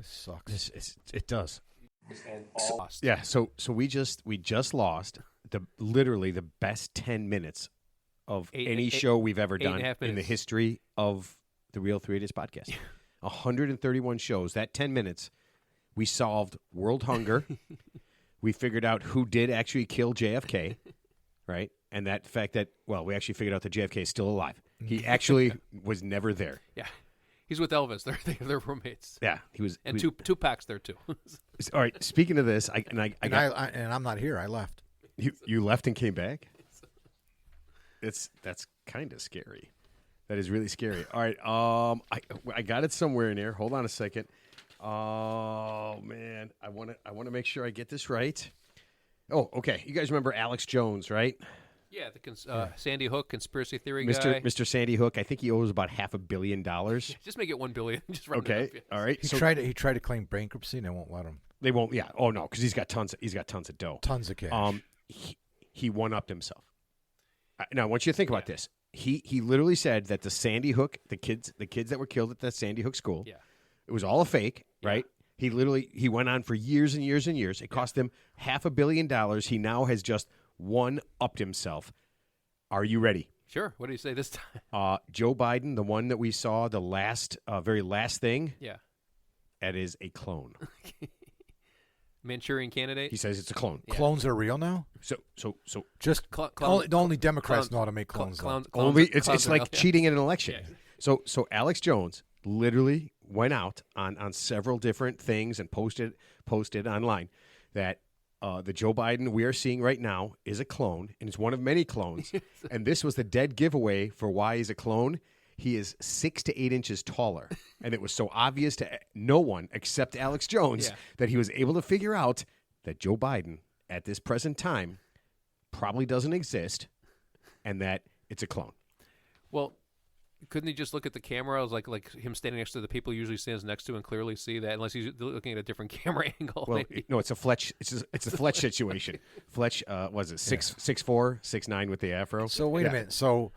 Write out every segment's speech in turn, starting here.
This sucks. It does. And all Yeah. So we just lost literally the best 10 minutes of any show we've ever done in the history of the Real 3 Idiots podcast. 131 shows. That 10 minutes, we solved world hunger. We figured out who did actually kill JFK, right? And that fact that, well, we actually figured out that JFK is still alive. He actually was never there. Yeah. He's with Elvis. They're roommates. Yeah, he was. And Tupac's there too. All right. Speaking of this, I'm not here. I left. You left and came back. That's kind of scary. That is really scary. All right. I got it somewhere in here. Hold on a second. Oh man, I want to make sure I get this right. Oh, okay. You guys remember Alex Jones, right? Yeah, the Sandy Hook conspiracy theory guy. Mr. Sandy Hook. I think he owes about $500 million. Just make it $1 billion. Just run okay. It up, yes. All right. He tried to claim bankruptcy, and they won't let him. They won't. Yeah. Oh no, because he's got tons of dough. Tons of cash. He one-upped himself. Now, I want you to think about this. He literally said that the Sandy Hook, the kids that were killed at the Sandy Hook school, it was all a fake, right? He went on for years and years and years. It cost him $500 million. He now has just one-upped himself. Are you ready? Sure. What do you say this time? Joe Biden, the one that we saw, the very last thing. Yeah. That is a clone. Manchurian Candidate. He says it's a clone. Yeah. Clones are real now. So just only Democrats know how to make clones. It's like cheating in an election. Yeah. So Alex Jones literally went out on several different things and posted online that the Joe Biden we are seeing right now is a clone, and it's one of many clones. And this was the dead giveaway for why he's a clone. He is 6 to 8 inches taller, and it was so obvious to no one except Alex Jones that he was able to figure out that Joe Biden at this present time probably doesn't exist, and that it's a clone. Well, couldn't he just look at the camera? I was like him standing next to the people he usually stands next to and clearly see that, unless he's looking at a different camera angle. Well, no, it's a Fletch. It's a Fletch situation. Fletch was it 6'4", 6'9" with the afro. So wait a minute. So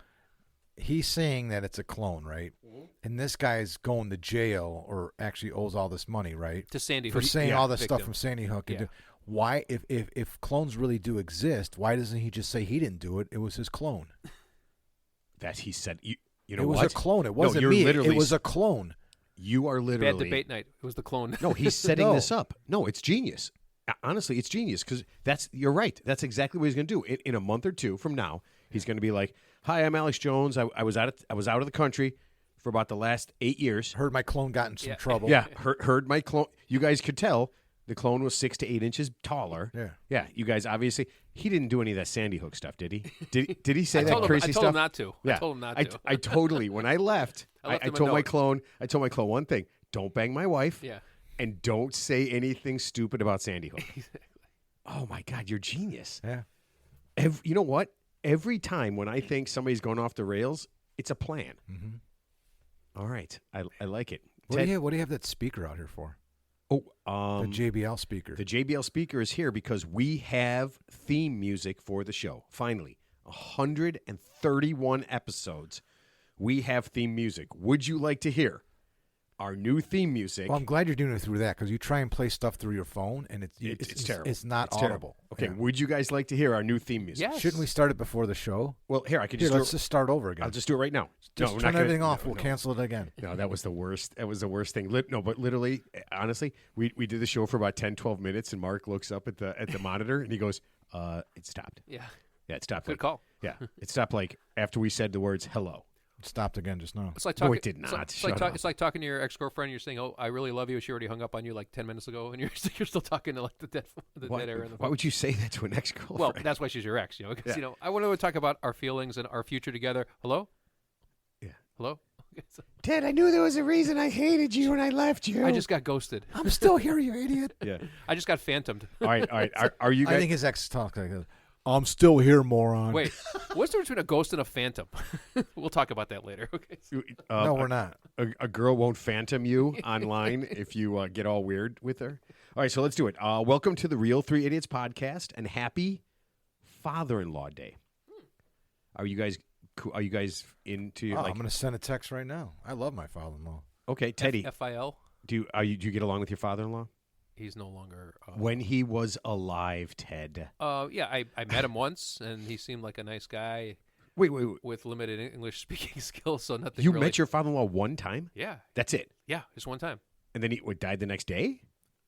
he's saying that it's a clone, right? Mm-hmm. And this guy's going to jail, or actually owes all this money, right? To Sandy for Hook. saying all this stuff from Sandy Hook. Yeah. Why, if clones really do exist, why doesn't he just say he didn't do it? It was his clone. That he said. You know it was what? A clone. It wasn't me. It was a clone. You are literally bad debate night. It was the clone. No, he's setting this up. No, it's genius. Honestly, it's genius because you're right. That's exactly what he's going to do. In a month or two from now, he's going to be like, "Hi, I'm Alex Jones. I was out of the country for about the last 8 years. Heard my clone got in some trouble. Yeah, heard my clone. You guys could tell the clone was 6 to 8 inches taller. Yeah. You guys obviously he didn't do any of that Sandy Hook stuff, did he? Did he say that crazy stuff? I told him not to. Yeah. I told him not to. I totally. When I left, I told my clone. I told my clone one thing: don't bang my wife. Yeah. And don't say anything stupid about Sandy Hook. Exactly. Oh my God, you're genius. Yeah. You know what? Every time when I think somebody's going off the rails, it's a plan. Mm-hmm. All right, I like it. What do you have that speaker out here for? Oh, the JBL speaker. The JBL speaker is here because we have theme music for the show. Finally, 131 episodes. We have theme music. Would you like to hear our new theme music? Well, I'm glad you're doing it through that because you try and play stuff through your phone and it's terrible. It's not audible. Terrible. Okay, would you guys like to hear our new theme music? Yes. Shouldn't we start it before the show? Well, here I could let's just start over again. I'll just do it right now. Just turn everything off. We'll cancel it again. No, that was the worst. That was the worst thing. No, but literally, honestly, we did the show for about 10, 12 minutes, and Mark looks up at the monitor and he goes, "It stopped." Yeah, it stopped. Good call. Yeah, it stopped like after we said the words "hello." It stopped again just now. It's like talking, no, it did not. It's like talking to your ex-girlfriend. You're saying, "Oh, I really love you." She already hung up on you like 10 minutes ago, and you're still talking to like the dead air in the phone. Why would you say that to an ex-girlfriend? Well, that's why she's your ex. Because I want to talk about our feelings and our future together. Hello. Yeah. Hello. Ted, I knew there was a reason I hated you when I left you. I just got ghosted. I'm still here, you idiot. Yeah. I just got phantomed. All right. Are you guys? I think his ex talked like this. I'm still here, moron. Wait, what's the difference between a ghost and a phantom? We'll talk about that later. Okay. No, we're not. A girl won't phantom you online if you get all weird with her. All right, so let's do it. Welcome to the Real 3 Idiots podcast, and happy Father-in-Law Day. Are you guys into? I'm going to send a text right now. I love my father-in-law. Okay, Teddy. FIL. Do you get along with your father-in-law? He's no longer. When he was alive, Ted. Yeah, I met him once, and he seemed like a nice guy Wait. with limited English speaking skills. So nothing. You really... met your father-in-law one time? Yeah. That's it? Yeah, just one time. And then he died the next day?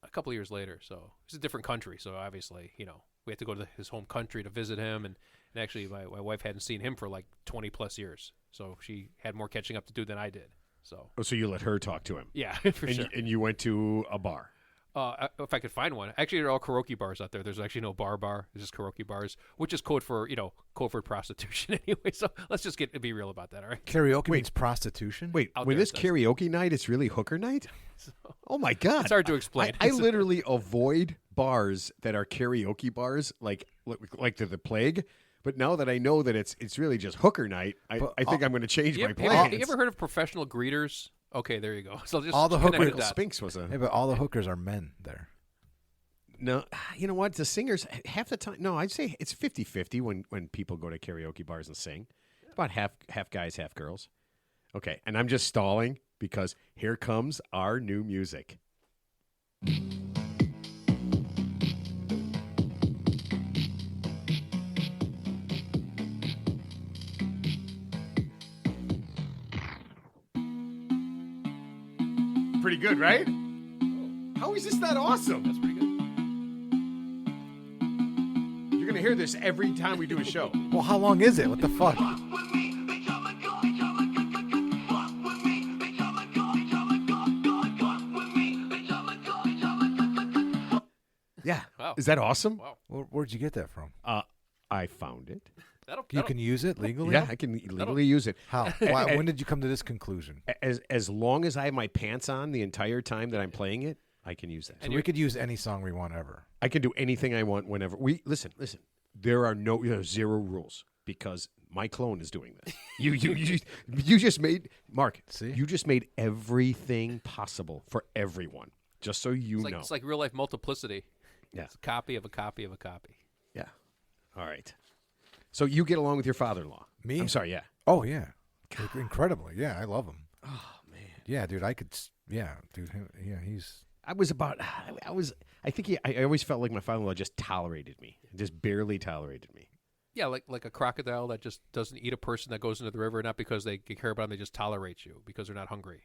A couple of years later. So it's a different country. So obviously, we had to go to his home country to visit him. And actually, my wife hadn't seen him for like 20 plus years. So she had more catching up to do than I did. So you let her talk to him? Yeah, for sure. And you went to a bar? If I could find one. Actually, there are all karaoke bars out there. There's actually no bar. There's just karaoke bars, which is code for prostitution anyway. So let's just be real about that, all right? Karaoke means prostitution? Wait, Out when there this karaoke night, it's really hooker night? Oh, my God. It's hard to explain. I literally avoid bars that are karaoke bars like they're the plague. But now that I know that it's really just hooker night, I think I'm going to change my plans. You ever heard of professional greeters? Okay, there you go. So just all the hookers. Spinks was a. Yeah, but all the hookers are men there. No, you know what? The singers half the time. No, I'd say it's 50-50 when people go to karaoke bars and sing. It's about half guys, half girls. Okay, and I'm just stalling because here comes our new music. Pretty good, right? How is this not awesome? That's pretty good. You're going to hear this every time we do a show. Well, how long is it? What the fuck? Yeah. Wow. Is that awesome? Wow. Where'd you get that from? I found it. You can use it legally? Yeah, I can legally use it. How? Why, when did you come to this conclusion? As long as I have my pants on the entire time that I'm playing it, I can use that. So we could use any song we want ever. I can do anything I want whenever. Listen. There are zero rules because my clone is doing this. You just made Mark. See? You just made everything possible for everyone. Just so you know. It's like real life multiplicity. Yeah. It's a copy of a copy of a copy. Yeah. All right. So you get along with your father-in-law? Me? I'm sorry. Yeah. Oh yeah, incredibly. Yeah, I love him. Oh man. Yeah, dude. I could. Yeah, dude. Yeah, he's. I think I always felt like my father-in-law just tolerated me, just barely tolerated me. Yeah, like a crocodile that just doesn't eat a person that goes into the river, not because they care about them, they just tolerate you because they're not hungry.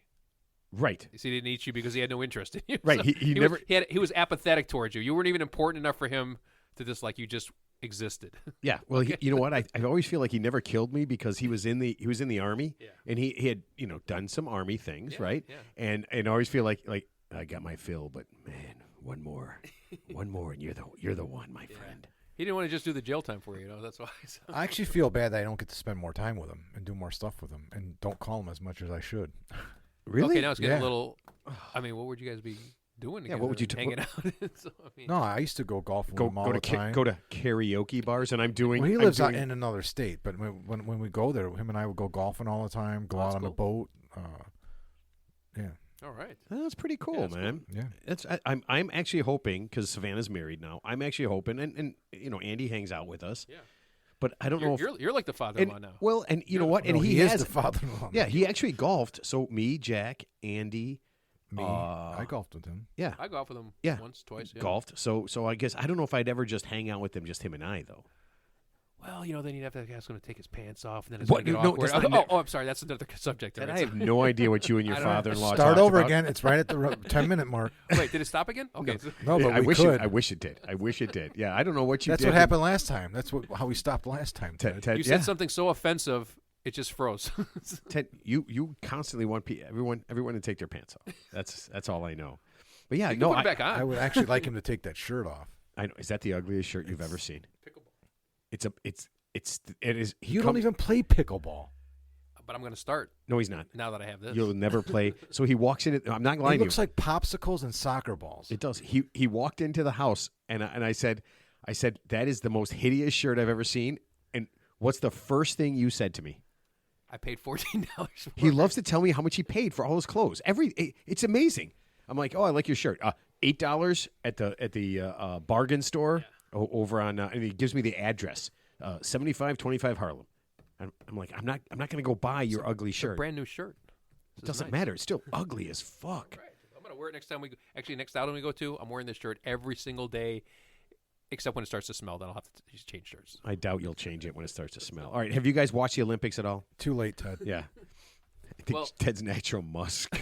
Right. See, he didn't eat you because he had no interest in you. Right. So He never. He was apathetic towards you. You weren't even important enough for him to just like you just existed. Yeah. Well, you know what? I always feel like he never killed me because he was in the army, and he had done some army things, right? Yeah. And I always feel like I got my fill, but man, one more, and you're the one, my friend. He didn't want to just do the jail time for you, that's why. So. I actually feel bad that I don't get to spend more time with him and do more stuff with him, and don't call him as much as I should. Really? Okay, now it's getting Yeah. a little. I mean, what would you guys be doing? Yeah, what would you hanging out? So, I mean, No, I used to go golfing with him all the time. go to karaoke bars, and I'm doing. Well, he I'm lives doing, out in another state, but when we go there, him and I would go golfing all the time, go out on the boat. Yeah. all right. That's pretty cool, that's man. Yeah. I'm actually hoping because Savannah's married now. I'm actually hoping, and Andy hangs out with us. Yeah. But I don't know if You're like the father-in-law now. well, and you know what? And No, he is has the father-in-law. Yeah, he actually golfed. So me, Jack, Andy, Me, I golfed with him. yeah, I go out with him Yeah. once, twice. Yeah. golfed. So I guess I don't know if I'd ever just hang out with him, just him and I, though. Well, then you'd have to ask him to take his pants off, and then it's What? going to get No, awkward. that's not- I'm sorry. That's another subject. And right? I have no idea what you and your I don't know. father-in-law Start talked over about. again. It's right at the 10-minute mark. Wait, did it stop again? Okay. No, but I we wish could. I wish it did. I wish it did. Yeah, I don't know what you That's did. what happened last time. That's how we stopped last time. Ted. Ted, You yeah. said something so offensive, it just froze. Ted, you constantly want everyone to take their pants off. That's all I know. But yeah, You can no, put it back on. I would actually like him to take that shirt off. I know. Is that the ugliest shirt you've ever seen? Pickleball. It is. You don't even play pickleball. But I'm going to start No, he's not. now that I have this. You'll never play. So he walks in. I'm not lying It to you. looks like popsicles and soccer balls. It does. He walked into the house and I said that is the most hideous shirt I've ever seen. And what's the first thing you said to me? I paid $14 for He it. loves to tell me how much he paid for all his clothes. It's amazing. I'm like, oh, I like your shirt. $8 at the bargain store over on, and he gives me the address. 7525 Harlem. I'm like, I'm not going to go buy your ugly shirt. Brand new shirt. It doesn't matter. It's still ugly as fuck. Right. I'm gonna wear it next time we go. Actually, next outing we go to, I'm wearing this shirt every single day, except when it starts to smell. Then I'll have to just change shirts. I doubt you'll change it when it starts to smell. All right, have you guys watched the Olympics at all? Too late, Ted. Yeah. I think Ted's natural musk.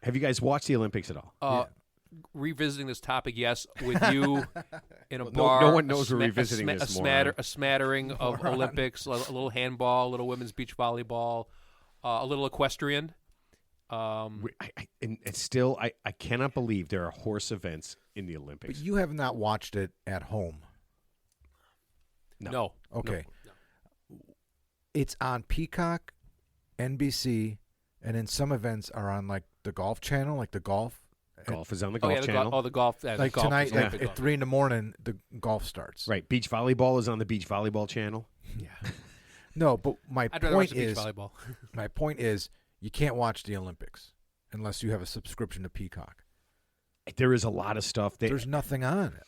Have you guys watched the Olympics at all? Revisiting this topic, yes, with you in a Well, bar. no one knows we're revisiting this, moron. A smattering of Olympics, a little handball, a little women's beach volleyball, a little equestrian. And still, I cannot believe there are horse events in the Olympics. But you have not watched it at home. No. Okay. No. It's on Peacock, NBC, and then some events are on like the Golf Channel, like the golf. Golf is on the Golf Channel. The golf. Like golf tonight Olympic at 3 a.m, the golf starts. Right. Beach volleyball is on the Beach Volleyball Channel. Yeah. No, but my I'd rather watch point the beach is, volleyball. my point is, you can't watch the Olympics unless you have a subscription to Peacock. There is a lot of stuff. There's nothing on.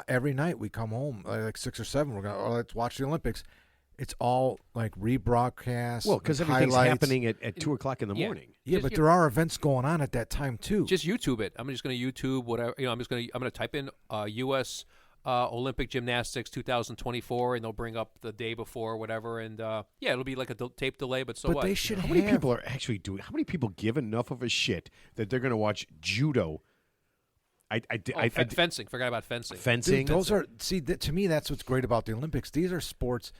Every night we come home like 6 or 7. We're gonna let's watch the Olympics. It's all like rebroadcast. Well, because everything's highlights. happening at 2 o'clock in the morning. Yeah, but there are events going on at that time too. Just YouTube it. I'm just going to YouTube whatever. I'm going to type in U.S. Olympic Gymnastics 2024, and they'll bring up the day before, whatever. And it'll be like a tape delay. But but what? they should How many people are actually doing? How many people give enough of a shit that they're going to watch judo? Fencing. Forgot about fencing. Fencing. Dude, those are to me that's what's great about the Olympics. These are sports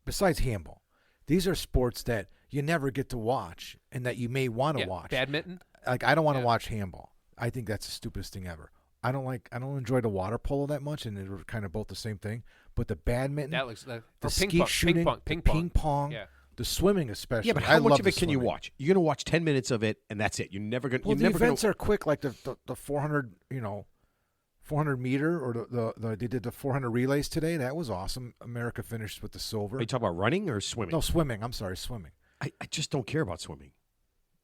besides handball. These are sports that you never get to watch and that you may want to watch. Badminton. Like I don't want to watch handball. I think that's the stupidest thing ever. I don't enjoy the water polo that much, and they're kind of both the same thing. But the badminton, That looks the or ski shooting, ping ping pong, Yeah. the swimming especially. Yeah, but I how much love of it the can you swimming. watch? You're going to watch 10 minutes of it, and that's it. You're never going. Well, you're the never events gonna, are quick, like the 400, 400 meter, or they did the 400 relays today. That was awesome. America finished with the silver. Are you talking about running or swimming? No, swimming. I'm sorry, swimming. I just don't care about swimming.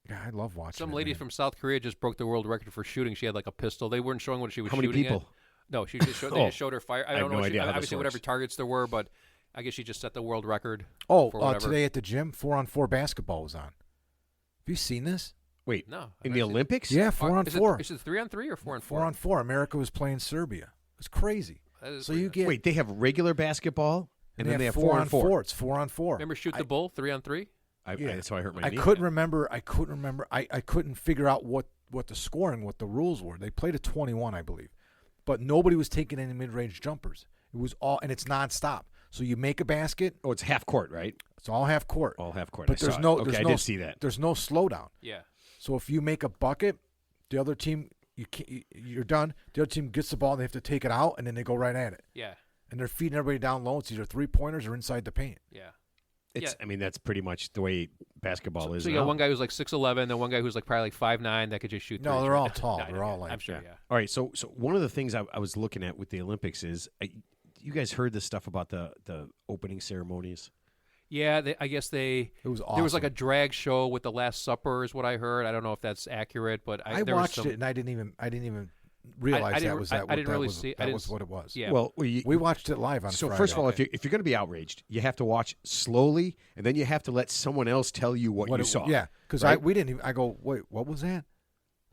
Yeah, I love watching. Some it, lady man. from South Korea just broke the world record for shooting. She had like a pistol. They weren't showing what she was How many shooting people? at. No, she just showed, they just showed her fire. I have don't know. no idea how this Obviously, whatever works. targets there were, but I guess she just set the world record. Oh, for whatever. today at the gym, 4-on-4 basketball was on. Have you seen this? Wait, No. in the Olympics? Yeah, 4-on-4. Is it 3-on-3 or 4-on-4? 4-on-4. America was playing Serbia. It's crazy. That is So pretty you nice. get Wait, they have regular basketball, and then they have 4-on-4. It's 4-on-4. Remember Shoot the Bull 3-on-3? That's how I hurt my I knee. couldn't remember. I couldn't figure out what the scoring, what the rules were. They played a 21, I believe, but nobody was taking any mid-range jumpers. It was all, and it's nonstop. So you make a basket. Oh, it's half court, right? It's all half court. All half court. But I there's saw no. it. Okay, there's I no, did see that. There's no slowdown. Yeah. So if you make a bucket, the other team you're done. The other team gets the ball, and they have to take it out, and then they go right at it. Yeah. And they're feeding everybody down low. It's either 3-pointers or inside the paint. Yeah. I mean, that's pretty much the way basketball is. So you now. got one guy who's like 6'11", and one guy who's like probably like 5'9" that could just shoot. No, threes, they're right? all tall. I know, They're all like. I'm sure. Yeah. Yeah. All right, so one of the things I was looking at with the Olympics is, you guys heard this stuff about the opening ceremonies? Yeah, I guess It was awesome. there was like a drag show with the Last Supper, is what I heard. I don't know if that's accurate, but I there watched was some, it and I didn't even realize that was that. I didn't that really was, see. That was what it was. Yeah. Well, We watched it live on so Friday. first of all, if you're going to be outraged, you have to watch slowly, and then you have to let someone else tell you what you saw. Yeah, because right? we didn't even. I go, wait, what was that?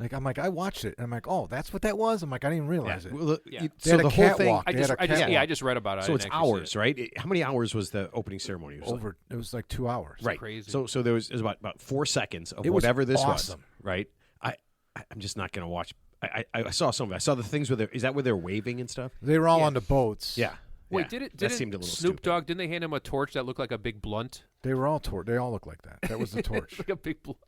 Like I'm like, I watched it, and I'm like, oh, that's what that was. I'm like, I didn't even realize it. Well, Yeah. They so had a the whole thing. catwalk. I They had a catwalk. I just read about it. So I it's didn't actually see hours, it. right? How many hours was the opening ceremony? It was Over. It was like 2 hours. right. crazy. So there was about 4 seconds of It was whatever this awesome. was, right? I'm just not going to watch. I saw some of it. I saw the things where is that where they're waving and stuff? They were all Yeah. on the boats. Yeah. Wait, Yeah. did that seemed a little Snoop stupid. Dogg? Didn't they hand him a torch that looked like a big blunt? They were all They all looked like that. That was the torch. like a big blunt.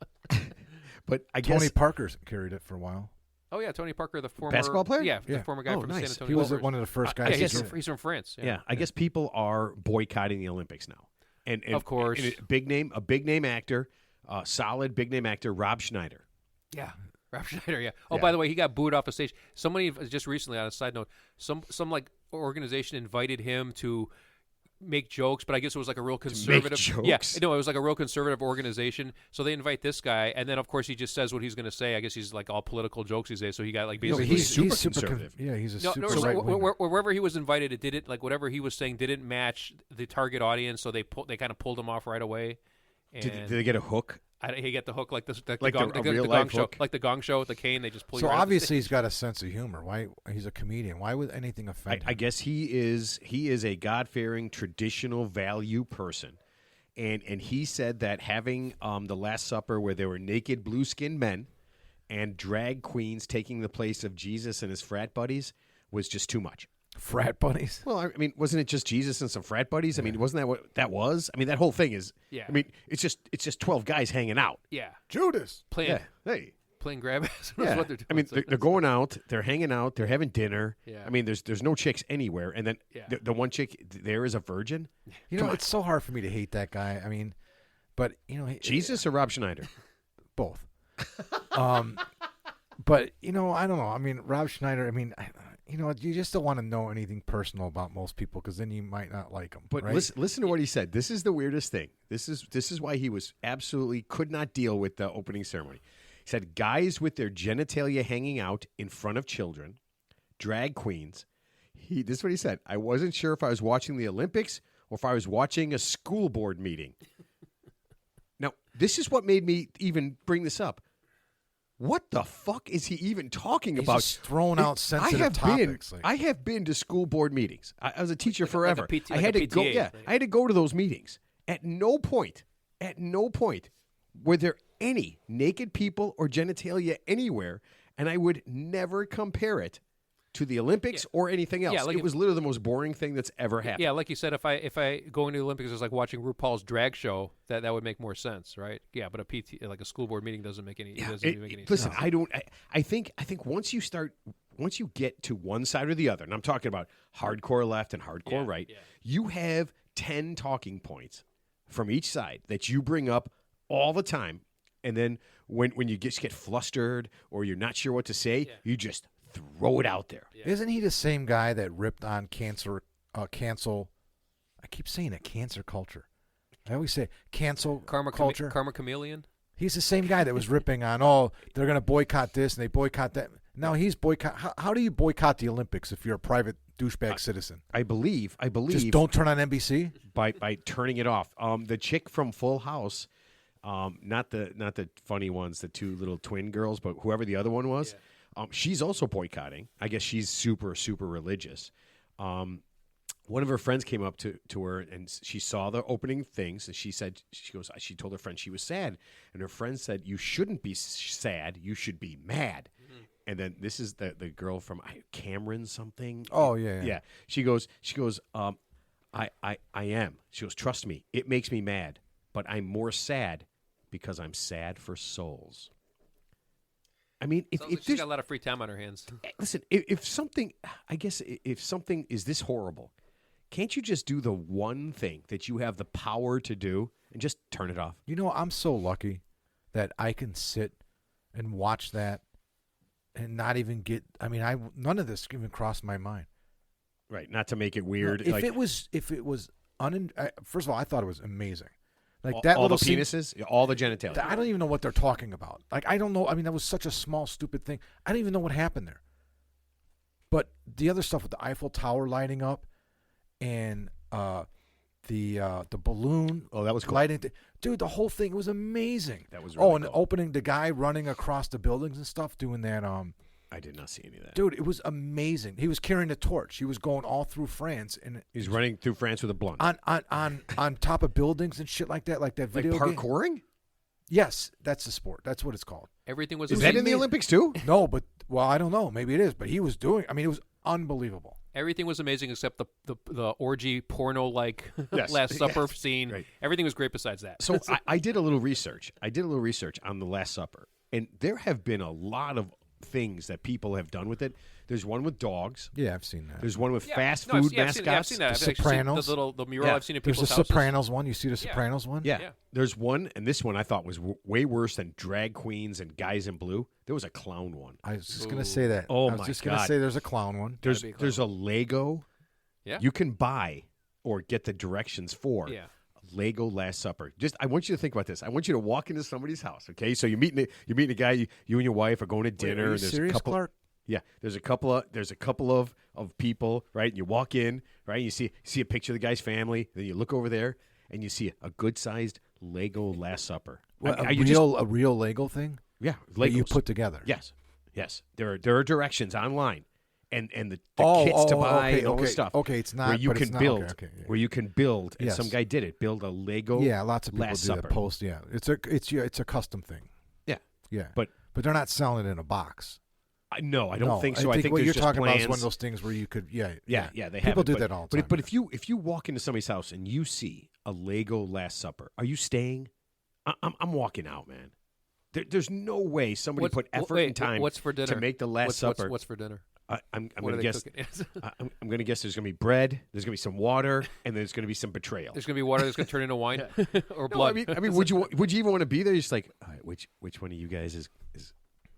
But I Tony guess Parker carried it for a while. Oh yeah, Tony Parker, the former Basketball player? Yeah, Yeah. the former guy Oh, from nice. San Antonio. He was Spurs. one of the first Yeah, guys. he's, to from, do it. he's from France. yeah, I guess people are boycotting the Olympics now, and Of course. and a big name actor, solid big name actor, Rob Schneider. Yeah. Rob Schneider, yeah. Oh, Yeah. by the way, he got booed off a stage. Somebody just recently, on a side note, some like organization invited him to make jokes, but I guess it was like a real conservative. jokes? Yeah, no, it was like a real conservative organization. So they invite this guy, and then of course he just says what he's going to say. I guess he's like all political jokes these days. So he got like No, basically. he's super conservative. Yeah, he's a No, super so right winger. wherever he was invited, it didn't like whatever he was saying didn't match the target audience, so they kind of pulled him off right away. And Did they get a hook? He get the hook like the Like gong, a the real gong life show, hook? like the Gong Show with the cane. They just pull you. So right off the obviously stage. he's got a sense of humor. Why he's a comedian? Why would anything offend him? I guess he is a God-fearing, traditional value person. And he said that having the Last Supper where there were naked blue-skinned men and drag queens taking the place of Jesus and his frat buddies was just too much. Frat buddies. Well, I mean, wasn't it just Jesus and some frat buddies? I mean, wasn't that what that was? I mean, that whole thing is. Yeah. I mean, it's just 12 guys hanging out. Yeah, Judas. playing Yeah. Hey. playing grab ass. Yeah. That's what they're doing. I mean, So they're going out, they're hanging out, they're having dinner. Yeah. I mean, there's no chicks anywhere, and then Yeah. the one chick there is a virgin. You know, it's so hard for me to hate that guy. I mean, but you know, Jesus or Rob Schneider? both. But you know, I don't know. I mean, Rob Schneider. I mean, you know, you just don't want to know anything personal about most people because then you might not like them. But right? listen to what he said. This is the weirdest thing. This is why he was absolutely could not deal with the opening ceremony. He said, guys with their genitalia hanging out in front of children, drag queens. This is what he said. I wasn't sure if I was watching the Olympics or if I was watching a school board meeting. Now, this is what made me even bring this up. What the fuck is he even talking He's about? just throwing out sensitive topics. I have been to school board meetings. I was a teacher forever. like a I had PTA, to go. Yeah, right? I had to go to those meetings. At no point, were there any naked people or genitalia anywhere, and I would never compare it to the Olympics or anything else. Yeah, like it was literally the most boring thing that's ever happened. Yeah, like you said, if I go into the Olympics, it's like watching RuPaul's drag show. That would make more sense, right? Yeah, but a PT like a school board meeting doesn't make any. Doesn't even make any Listen, sense. I think once you get to one side or the other, and I'm talking about hardcore left and hardcore right, you have 10 talking points from each side that you bring up all the time, and then when you get flustered or you're not sure what to say, you just throw it out there. Yeah. Isn't he the same guy that ripped on cancel? I keep saying it, cancer culture. I always say cancel culture. Karma chameleon. He's the same guy that was ripping on, oh, they're going to boycott this and they boycott that. Now he's boycott. How do you boycott the Olympics if you're a private douchebag citizen? I believe Just don't turn on NBC. by turning it off. The chick from Full House, not the funny ones, the two little twin girls, but whoever the other one was, she's also boycotting. I guess she's super religious. One of her friends came up to her and she saw the opening things and she told her friend she was sad, and her friend said, "You shouldn't be sad. You should be mad." Mm-hmm. And then this is the girl from Cameron something. Oh yeah. She goes. I am. She goes, trust me, it makes me mad, but I'm more sad because I'm sad for souls. I mean, if She's there's got a lot of free time on her hands. listen, if something is this horrible, can't you just do the one thing that you have the power to do and just turn it off? You know, I'm so lucky that I can sit and watch that and not even get. I mean, none of this even crossed my mind. Right, not to make it weird. If it was, first of all, I thought it was amazing. Like all, that all little the penises, all the genitalia. I don't even know what they're talking about. Like I don't know. I mean, that was such a small, stupid thing. I don't even know what happened there. But the other stuff with the Eiffel Tower lighting up, and the balloon. Oh, that was cool. Lighting, dude. The whole thing was amazing. That was really and cool. opening the guy running across the buildings and stuff, doing that. I did not see any of that. Dude, it was amazing. He was carrying a torch. He was going all through France, and He's running through France with a blunt. on top of buildings and shit like that, like that Like video game. parkouring? Yes, that's the sport. That's what it's called. Everything was Is that in the amazing. Olympics too? No, but I don't know. Maybe it is, but he was doing. I mean, it was unbelievable. Everything was amazing except the orgy porno like Yes. Last Supper Yes. scene. Right. Everything was great besides that. So I did a little research. I did a little research on the Last Supper, and there have been a lot of things that people have done with it. There's one with dogs. Yeah, I've seen that. There's one with fast I've food seen that. I've mascots. seen The that. I've actually seen Sopranos. the mural Yeah. I've seen at There's people's the houses. Sopranos one. You see the Sopranos one? Yeah. Yeah. There's one, and this one I thought was way worse than drag queens and guys in blue. There was a clown one. I was just gonna say that. Oh, I was my just gonna God. say there's a clown one. There's be a clown there's a Lego. Yeah. You can buy or get the directions for Yeah. Lego Last Supper. I want you to think about this. I want you to walk into somebody's house. Okay, so you're meeting a guy. You and your wife are going to dinner. Wait, are you and there's serious, a couple. Clark? Yeah, there's a couple of people, right? And you walk in, right? And you see a picture of the guy's family. Then you look over there and you see a good-sized Lego Last Supper. What, I- a are you just- real Lego thing yeah, that you Legos. put together? Yes. There are directions online, and the kits to buy and all this stuff. Okay, it's not where you but can it's not, build. Okay, yeah. Where you can build, and Yes. some guy did it. Build a Lego. Yeah, lots of people Last do Supper. that. Post, yeah, it's a custom thing. Yeah, But they're not selling it in a box. I don't think so. I think what there's you're just talking plans. about is one of those things where you could, Yeah, they have people it, do but- that all the time. But if you walk into somebody's house and you see a Lego Last Supper, are you staying? I'm walking out, man. There's no way somebody put effort and time What's for dinner? to make the Last Supper. What's for dinner? I'm What going are to they guess. cooking? I'm going to guess there's going to be bread. There's going to be some water, and there's going to be some betrayal. There's gonna be water that's gonna turn into wine or No, blood. I mean, would you even want to be there? You're just like, all right, which one of you guys is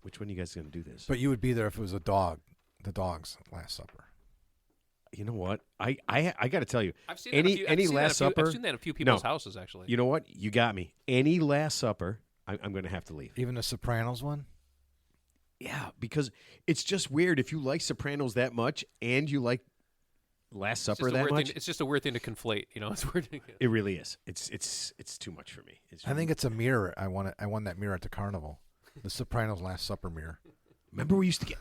which one of you guys is going to do this? But you would be there if it was a dog, the dog's Last Supper. You know what? I got to tell you, I've seen any that a few, I've seen that Last a few- Supper. I've seen that in a few people's No. houses actually. You know what? You got me. Any Last Supper, I'm going to have to leave. Even the Sopranos one. Yeah, because it's just weird if you like Sopranos that much and you like Last It's Supper just a that weird much. thing. It's just a weird thing to conflate. You know, it's weird. It really is. It's too much for me. I think it's a mirror. I won that mirror at the carnival. The Sopranos Last Supper mirror. Remember we used to get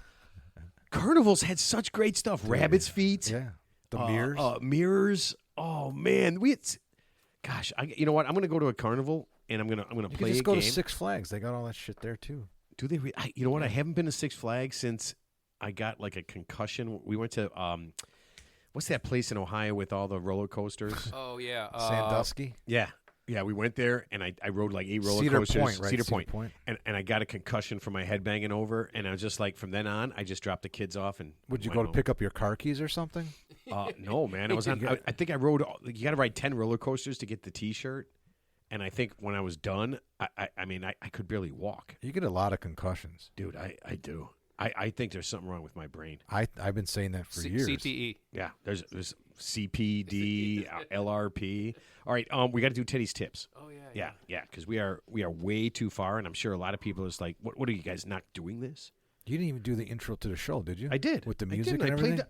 carnivals had such great stuff. Rabbit's feet. Yeah. The mirrors. Mirrors. Oh man, gosh, you know what? I'm gonna go to a carnival and I'm gonna you play could just a go game. to Six Flags. They got all that shit there too. Do they? You know what? I haven't been to Six Flags since I got like a concussion. We went to what's that place in Ohio with all the roller coasters? Oh yeah, Sandusky. Yeah. We went there and I rode like 8 roller Cedar coasters. Point, right? Cedar Cedar Point. Point. And I got a concussion from my head banging over, and I was just like, from then on, I just dropped the kids off and. Would you went go to home. pick up your car keys or something? No, man. I was on. I think I rode. You got to ride 10 roller coasters to get the T-shirt, and I think when I was done, I mean, I could barely walk, You get a lot of concussions. dude. I do. I think there's something wrong with my brain. I've been saying that for years. CTE. Yeah, there's CPD, LRP. All right, we got to do Teddy's tips. Oh yeah. Yeah, because we are way too far, and I'm sure a lot of people is like, what are you guys not doing this? You didn't even do the intro to the show, did you? I did with the I music did, and I played everything.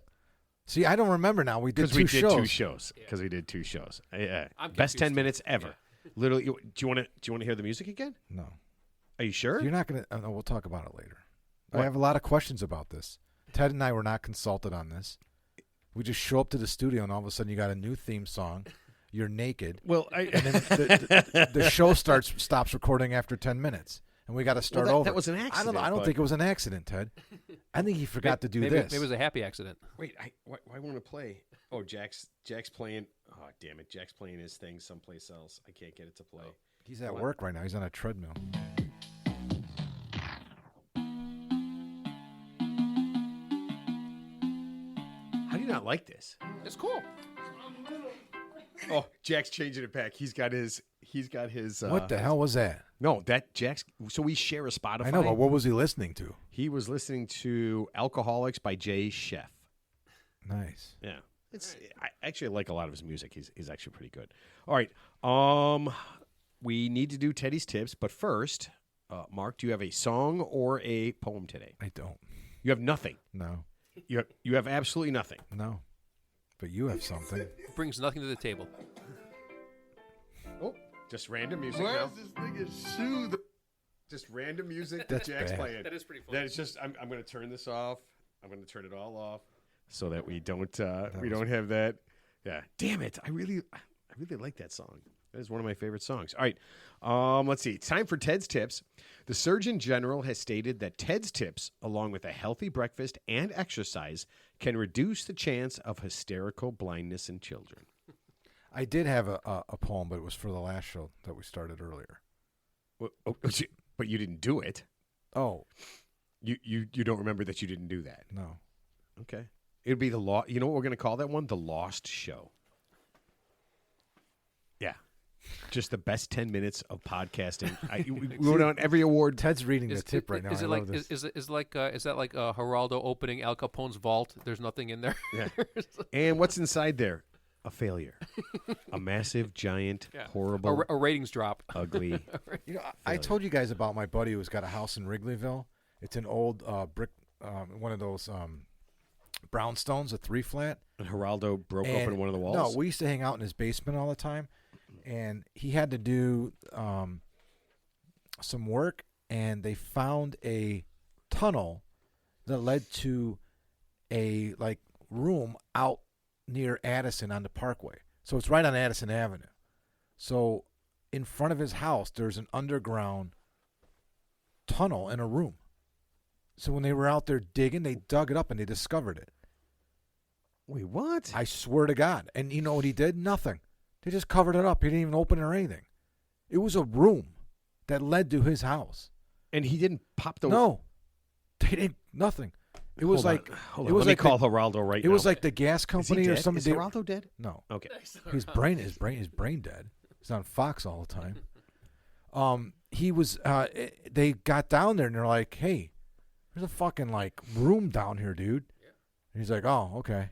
See, I don't remember now. We did because two we did shows. 2 shows. Because we did 2 shows. I'm Best 10 confused. minutes ever. Literally, do you want to hear the music again? No, Are you sure? you're not gonna. No, we'll talk about it later. What? I have a lot of questions about this. Ted and I were not consulted on this. We just show up to the studio and all of a sudden you got a new theme song. You're naked, Well, and then the show stops recording after 10 minutes, and we got to start over. That was an accident. I don't but- think it was an accident, Ted. I think he forgot to do maybe, this. Maybe it was a happy accident. Wait, why won't it play? Oh, Jack's playing. Oh, damn it! Jack's playing his thing someplace else. I can't get it to play. He's at work right now. He's on a treadmill. How do you not like this? It's cool. Oh, Jack's changing it back. He's got his. What the hell was that? No, that Jack's. So we share a Spotify. I know, but what was he listening to? He was listening to "Alcoholics" by Jay Sheff. Nice. Yeah, I actually like a lot of his music. He's actually pretty good. All right, we need to do Teddy's tips, but first, Mark, do you have a song or a poem today? I don't. You have nothing. No. You have absolutely nothing. No. But you have something. Brings nothing to the table. Oh, just random music now. Just random music that That's Jack's bad. playing. That is pretty funny. That is just. I'm going to turn this off. I'm going to turn it all off so that we don't don't have that. Yeah. Damn it! I really like that song. That is one of my favorite songs. All right. Let's see. It's time for Ted's tips. The Surgeon General has stated that Ted's tips, along with a healthy breakfast and exercise, can reduce the chance of hysterical blindness in children. I did have a poem, but it was for the last show that we started earlier. But you didn't do it. Oh, You don't remember that you didn't do that. no. Okay. It'd be the law. You know what we're going to call that one? The Lost Show. Yeah. Just the best 10 minutes of podcasting. We went on every award. Ted's reading the tip right now. Is I it love like this. is that like Geraldo opening Al Capone's vault? There's nothing in there. Yeah. And what's inside there? A failure. A massive, giant, horrible, a ratings drop. ugly. You know, I told you guys about my buddy who's got a house in Wrigleyville. It's an old brick, one of those brownstones, a 3-flat. And Geraldo broke And- open one of the walls. No, we used to hang out in his basement all the time. and he had to do some work, and they found a tunnel that led to a room out near Addison on the Parkway. So it's right on Addison Avenue. So in front of his house, there's an underground tunnel and a room. So when they were out there digging, they dug it up and they discovered it. Wait, what? I swear to God. And you know what he did? Nothing. They just covered it up. He didn't even open it or anything. It was a room that led to his house. And he didn't pop the... No. They didn't. Nothing. It was Hold on. It was Let me like call Geraldo right now. It was like the gas company Is he or dead? something. Is Geraldo dead? No. Okay. His brain dead. He's on Fox all the time. He was. They got down there and they're like, "Hey, there's a fucking room down here, dude." Yeah. And he's like, "Oh, okay."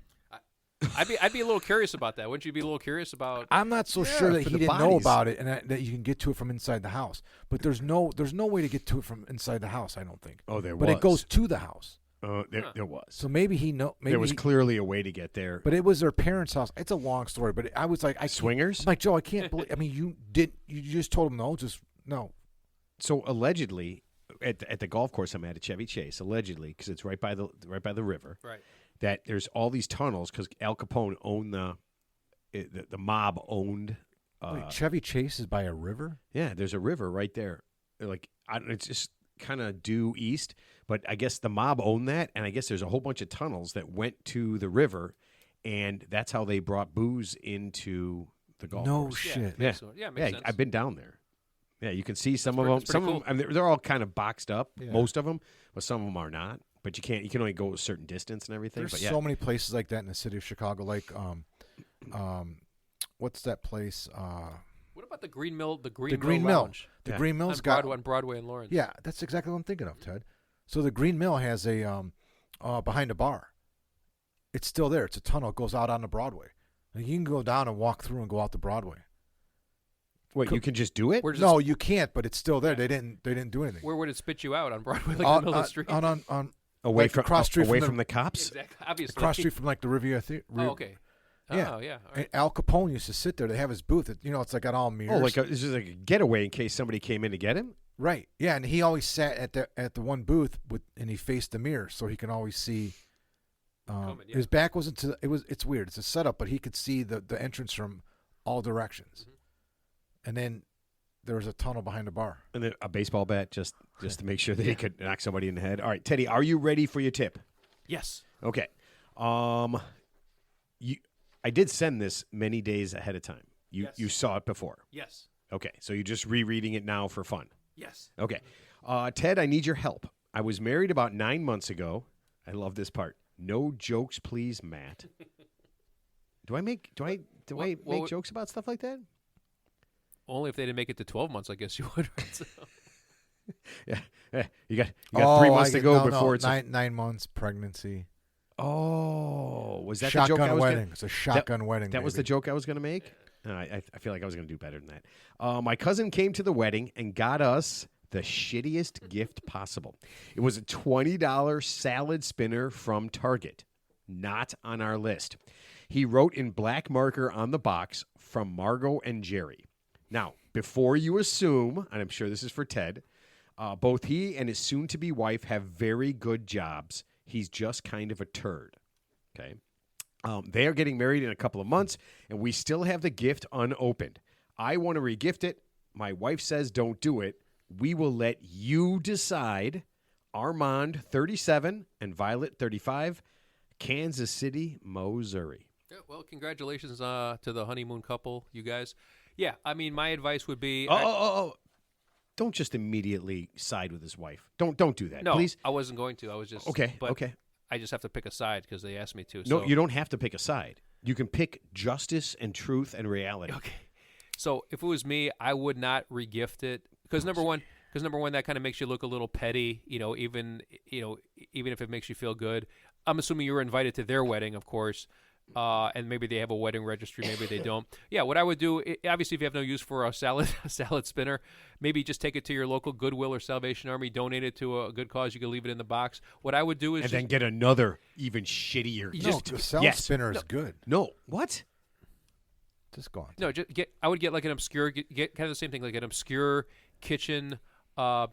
I'd be a little curious about that. Wouldn't you be a little curious about? I'm not so sure that for he the didn't know bodies. about it and that you can get to it from inside the house. But there's no way to get to it from inside the house. I don't think. Oh, there but was. it goes to the house. There was. So maybe he know. Maybe there was clearly a way to get there. But it was their parents' house. It's a long story, but I was like, Swingers? I'm like, Joe, I can't believe. I mean, you just told him no, just no. So allegedly, at the golf course I'm at Chevy Chase, allegedly, because it's right by the river, Right. that there's all these tunnels because Al Capone owned the mob owned. Wait, Chevy Chase is by a river? Yeah, there's a river right there. It's just kind of due east, but I guess the mob owned that, and I guess there's a whole bunch of tunnels that went to the river, and that's how they brought booze into the golf No course. shit. Yeah, makes sense. I've been down there. Yeah, you can see some of pretty- them. it's Some pretty of them, I mean, they're all kind of boxed up. Yeah. Most of them, but some of them are not. But you can only go a certain distance and everything. There's but yeah, so many places like that in the city of Chicago. Like, what's that place? What about the Green Mill? The The Green Mill Mill. Lounge The Yeah. Green Mill's got. on Broadway and Lawrence. Yeah, that's exactly what I'm thinking of, Ted. So the Green Mill has a behind a bar. It's still there. It's a tunnel. It goes out onto Broadway. Like, you can go down and walk through and go out to Broadway. wait, you can just do it? Where's No, you can't. But it's still there. They didn't do anything. Where would it spit you out on Broadway, like in the middle of the street? On Away like from across street away from from the cops. Exactly. Obviously. across street from the Riviera Theater. Oh, okay. Yeah. Oh, yeah. All And right. Al Capone used to sit there. They have his booth. It's got all mirrors. It's just like a getaway in case somebody came in to get him. Right. Yeah, and he always sat at the one booth and he faced the mirror so he can always see. Coming, yeah. His back wasn't to. It's weird. It's a setup, but he could see the entrance from all directions. Mm-hmm. And then there was a tunnel behind the bar. And then a baseball bat just to make sure that he could knock somebody in the head. All right, Teddy, are you ready for your tip? Yes. Okay. I did send this many days ahead of time. You saw it before. Yes. Okay, so you're just rereading it now for fun. Yes. Okay. Ted, I need your help. I was married about 9 months ago. I love this part. No jokes, please, Matt. Do I make jokes about stuff like that? Only if they didn't make it to 12 months, I guess you would. Right? So- Yeah. You got 3 months to go before it's 9 months pregnancy. was that Shotgun the joke I was wedding? gonna, It's a shotgun wedding. that was the joke I was going to make? I feel like I was going to do better than that. My cousin came to the wedding and got us the shittiest gift possible. It was a $20 salad spinner from Target, not on our list. He wrote in black marker on the box, "From Margot and Jerry." Now, before you assume, and I'm sure this is for Ted, both he and his soon-to-be wife have very good jobs. He's just kind of a turd. Okay? They are getting married in a couple of months, and we still have the gift unopened. I want to regift it. My wife says don't do it. We will let you decide. Armand, 37, and Violet, 35, Kansas City, Missouri. Yeah, well, congratulations to the honeymoon couple, you guys. Yeah, I mean, my advice would be... Don't just immediately side with his wife. Don't do that, No, please. I wasn't going to. I was just... Okay, but okay. I just have to pick a side because they asked me to. No, so. you don't have to pick a side. You can pick justice and truth and reality. Okay. So if it was me, I would not regift it because number one, that kind of makes you look a little petty. Even if it makes you feel good. I'm assuming you were invited to their wedding, of course, and maybe they have a wedding registry, maybe they don't. Yeah, what I would do, obviously, if you have no use for a salad spinner, maybe just take it to your local Goodwill or Salvation Army, donate it to a good cause. You can leave it in the box. What I would do is And then get another even shittier No, gift. the salad spinner is good. No, what? Just go on. No, I would get like an obscure, get kind of the same thing, like an obscure kitchen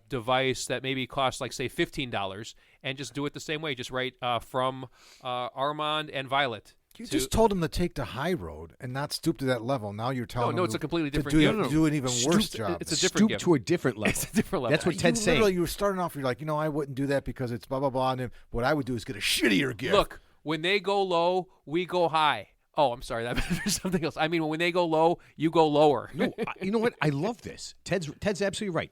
device that maybe costs like say $15, and just do it the same way. Just write from Armand and Violet. You just told him to take the high road and not stoop to that level. Now you're telling him no, it's a completely different to gift. do an even worse job. It's a different gift. to a different level. It's a different level. That's what Ted's saying. You were starting off, you're like, I wouldn't do that because it's blah, blah, blah. And then what I would do is get a shittier gift. Look, when they go low, we go high. Oh, I'm sorry. That meant something else. I mean, when they go low, you go lower. No, you know what? I love this. Ted's absolutely right.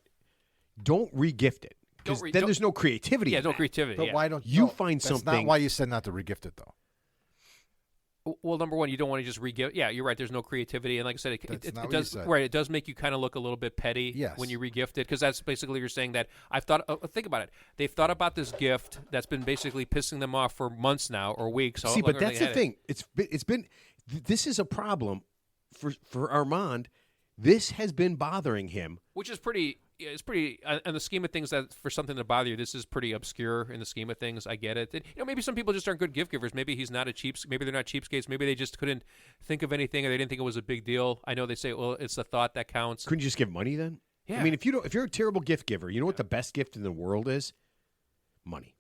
Don't re-gift it. Because then there's no creativity. Yeah, in no that. creativity. But yeah. why don't You find that's something? That's not why you said not to regift it, though. Well, number one, you don't want to just re-gift. Yeah, you're right. There's no creativity, and like I said, it not what does. you said. Right, it does make you kind of look a little bit petty when you re-gift it, because that's basically you're saying that I've thought. Think about it. They've thought about this gift that's been basically pissing them off for months now or weeks. See, but that's the thing. It's been. This is a problem for Armand. This has been bothering him, which is pretty. It's pretty in the scheme of things. That for something to bother you, this is pretty obscure in the scheme of things. I get it. And, maybe some people just aren't good gift givers. Maybe he's not a maybe they're not cheapskates. Maybe they just couldn't think of anything, or they didn't think it was a big deal. I know they say, well, it's the thought that counts. Couldn't you just give money then? Yeah. I mean, if you're a terrible gift giver, you know what the best gift in the world is? Money.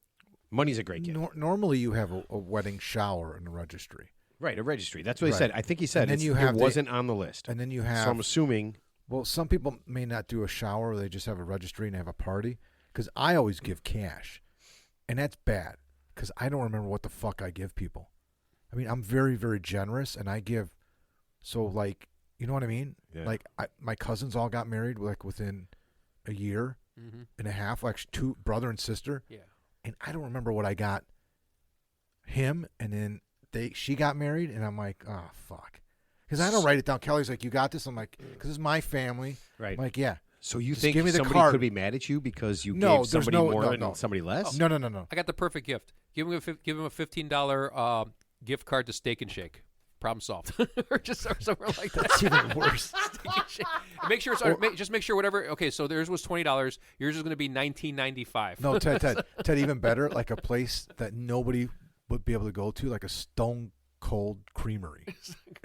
Money's a great gift. Normally, you have a wedding shower in the registry. Right, a registry. That's what he said. I think he said and then it wasn't on the list. And then you have. So I'm assuming. Well, some people may not do a shower. They just have a registry and have a party. Because I always give cash. And that's bad. Because I don't remember what the fuck I give people. I mean, I'm very, very generous. And I give. So, like, you know what I mean? Yeah. Like, my cousins all got married, like, within a year and a half. Actually, two, brother and sister. Yeah. And I don't remember what I got him. And then she got married. And I'm like, oh, fuck. Because I don't write it down. Kelly's like, you got this? I'm like, because it's my family. Right. I'm like, yeah. So you Just think give me the somebody card. could be mad at you because you No, gave somebody there's more no, than no. somebody less? No. I got the perfect gift. Give him a $15 gift card to Steak and Shake. Problem solved. or somewhere like that. That's even worse. Steak and Shake. Make sure just make sure whatever. Okay, so theirs was $20. Yours is going to be $19.95. No, Ted, even better. Like a place that nobody would be able to go to, like a Stone Cold Creamery.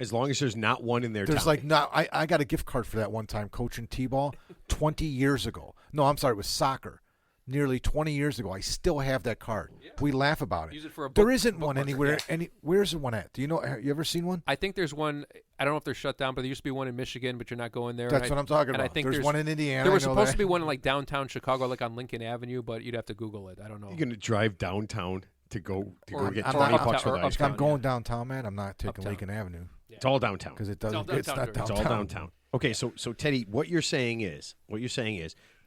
As long as there's not one in there. There's like not. I got a gift card for that one time coaching T-ball 20 years ago. No, I'm sorry, it was soccer. Nearly 20 years ago. I still have that card. Yeah. We laugh about it. Use it for a there isn't one bookmark. anywhere. Yeah. Where's the one at? Do you know? Have you ever seen one? I think there's one. I don't know if they're shut down, but there used to be one in Michigan, but you're not going there. That's what I'm talking and about. I think there's one in Indiana. There was supposed to be one in like downtown Chicago, like on Lincoln Avenue, but you'd have to Google it. I don't know. You're going to drive downtown to go get I'm 20 not- bucks for or the ice If cream. I'm going downtown, man, I'm not taking Uptown. Lincoln Avenue Yeah. It's all downtown. because it's all not downtown. downtown. It's all downtown. Okay, so Teddy, what you're saying is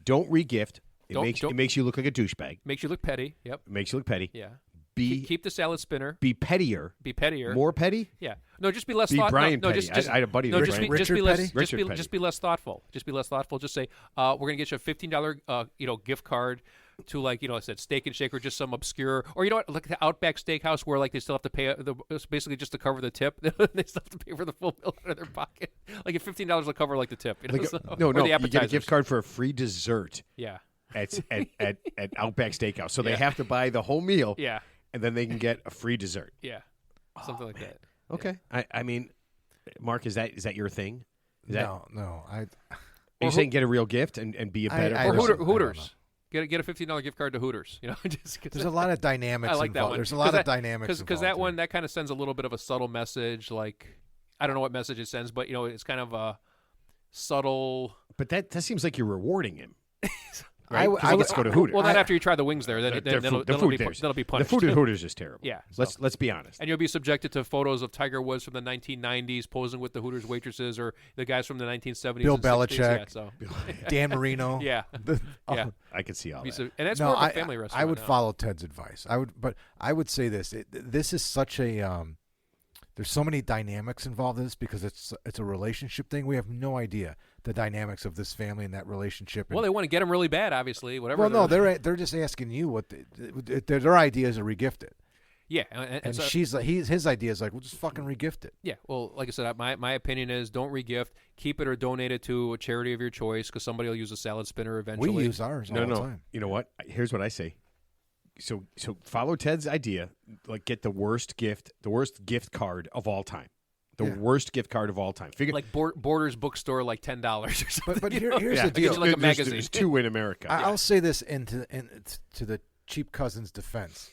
don't re-gift. It makes you look like a douchebag. Makes you look petty. Yep. It makes you look petty. Yeah. Be Keep the salad spinner. be pettier. Be pettier. More petty? Yeah. No, just be less Be thoughtful. Brian no, Petty. just I had a buddy no, named just Brian. be, just be Richard less. Petty? Just be, Richard Petty. just be less thoughtful. Just be less thoughtful. Just say, we're gonna get you a $15, gift card to like, I said Steak and Shake or just some obscure, or you know what, like the Outback Steakhouse where like they still have to pay it's basically just to cover the tip. They still have to pay for the full bill out of their pocket. Like if $15 will cover like the tip. You know, No, or the you get a appetizers. gift card for a free dessert Yeah. at Outback Steakhouse. So they have to buy the whole meal. Yeah. And then they can get a free dessert. Yeah. Something like that. Okay. I mean, Mark, is that your thing? Is that, No. Are you saying get a real gift and be a better I Or person? don't know. Hooters. Get a $15 gift card to Hooters. There's a lot of dynamics I like that involved. one. There's a lot of dynamics because that involved one here. that kind of sends a little bit of a subtle message. Like I don't know what message it sends, but it's kind of a subtle. But that seems like you're rewarding him. I Right? 'Cause he gets to go to Hooters. Well, not after you try the wings there. Then The that'll food be there's- that'll be The punished. food at Hooters is terrible. Yeah, Let's be honest. And you'll be subjected to photos of Tiger Woods from the 1990s posing with the Hooters waitresses, or the guys from the 1970s. Bill and 60s. Belichick. Yeah, so. Dan Marino. Yeah. Yeah. I can see all Be that. so- and that's No, more of a family restaurant. I would now. follow Ted's advice. I would say this. This is such a there's so many dynamics involved in this because it's a relationship thing. We have no idea the dynamics of this family and that relationship. Well, they want to get him really bad, obviously. Whatever. Well, no, they're just asking you what their idea is to regift it. Yeah, And so, she's like, his idea is like, we'll just fucking regift it. yeah. Well, like I said, my opinion is don't regift. Keep it or donate it to a charity of your choice because somebody will use a salad spinner eventually. We use ours all the time. You know what? Here's what I say. So follow Ted's idea. Like get the worst gift card of all time. The worst gift card of all time. Figure Like Borders bookstore, like $10 or something. But you know? here's yeah, the deal. Get you like a magazine. There's two in America. I'll say this to the cheap cousin's defense.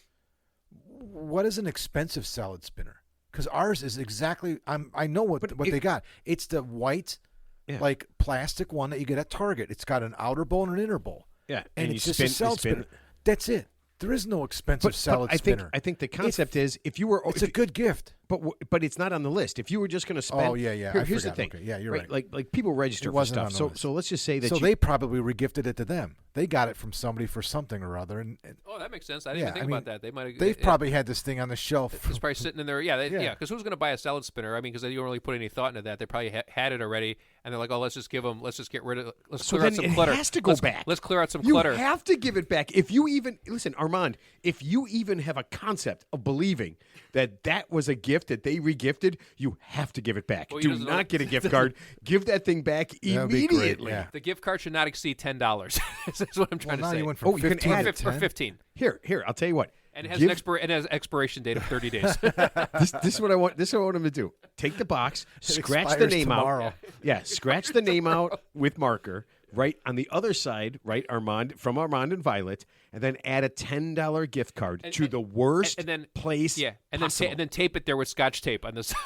What is an expensive salad spinner? Because ours is exactly. I know what they got. It's the white, like plastic one that you get at Target. It's got an outer bowl and an inner bowl. Yeah, and it's just a salad spinner. That's it. There is no expensive salad spinner. I think the concept is if you were. It's a good gift. But it's not on the list. If you were just going to spend. Oh yeah. Here's the thing. Okay. Yeah, you're right. Like people register for stuff. So let's just say that. So they probably regifted it to them. They got it from somebody for something or other. And oh, that makes sense. I didn't even think about that. They might. They've probably had this thing on the shelf. It's probably sitting in there. Yeah. Because who's going to buy a salad spinner? I mean, because they don't really put any thought into that. They probably had it already, and they're like, oh, let's just get rid of. Let's clear out some clutter. It has to go back. Let's clear out some clutter. You have to give it back. If you even listen, Armand, if you even have a concept of believing that was a gift that they regifted, you have to give it back. Well, Do not get a gift card. Give that thing back immediately. Yeah. The gift card should not exceed $10. That's what I'm trying to say. You went from 15 you can add to 10? Or 15. Here, I'll tell you what. And it has expiration date of 30 days. This is what I want. This is what I want him to do. Take the box, scratch the name tomorrow. out. Yeah, scratch the name out with marker. Right on the other side, right, Armand and Violet, and then add a $10 gift card to the worst place. Yeah, and then tape it there with Scotch tape on the side,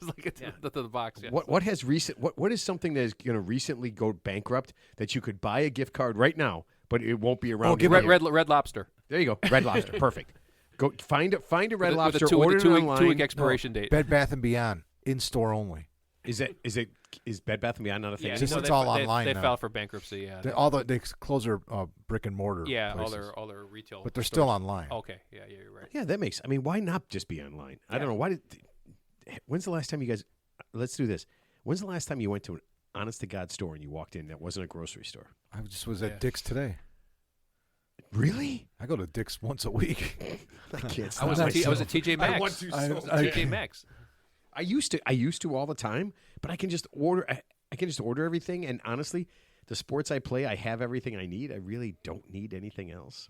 like the box. Yeah. What is something that is going to recently go bankrupt that you could buy a gift card right now, but it won't be around? Red Lobster. There you go, Red Lobster, perfect. Go find a Red Lobster. With a order it online. 2-week expiration date. Bed Bath & Beyond in store only. Is Bed Bath & Beyond not a thing? Yeah, it's all online They now. filed for bankruptcy. Yeah, They close their brick and mortar. Yeah, places. all their retail. But they're stores. still online. Okay, yeah, you're right. Yeah, that makes. I mean, why not just be online? I don't know. Why did? When's the last time you guys? Let's do this. When's the last time you went to an honest to God store and you walked in that wasn't a grocery store? I just was at Dick's today. Really? I go to Dick's once a week. I can't. I was at TJ Maxx. I want to so TJ Maxx. I used to all the time, but I can just order. I can just order everything, and honestly, the sports I play, I have everything I need. I really don't need anything else.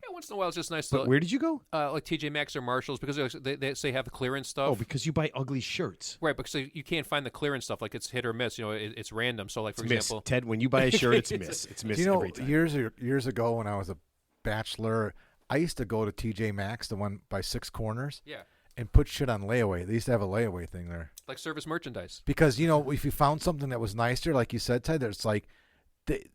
Yeah, once in a while it's just nice But to. where did you go? Like TJ Maxx or Marshalls because they say have the clearance stuff. Oh, because you buy ugly shirts. Right, because you can't find the clearance stuff. Like it's hit or miss. You know, it's random. So, like for example, Ted, when you buy a shirt, it's miss. It's miss every time. Years ago when I was a bachelor, I used to go to TJ Maxx, the one by Six Corners. Yeah. And put shit on layaway. They used to have a layaway thing there. Like service merchandise. Because, if you found something that was nicer, like you said, Ted, it's like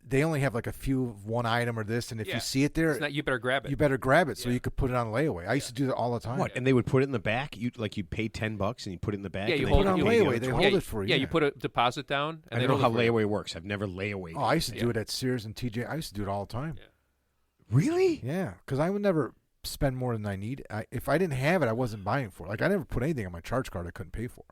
they only have like a few of one item or this, and if you see it there, you better grab it. You better grab it so you could put it on layaway. I used to do that all the time. What? And they would put it in the back? You'd pay $10 and you put it in the back? Yeah, you put it on layaway. They hold it for you. Yeah, you put a deposit down. And I don't know how layaway works. I've never layaway. Oh, I used to do it at Sears and TJ. I used to do it all the time. Yeah. Really? Yeah, because I would never spend more than I need. If I didn't have it, I wasn't buying for it. Like I never put anything on my charge card I couldn't pay for.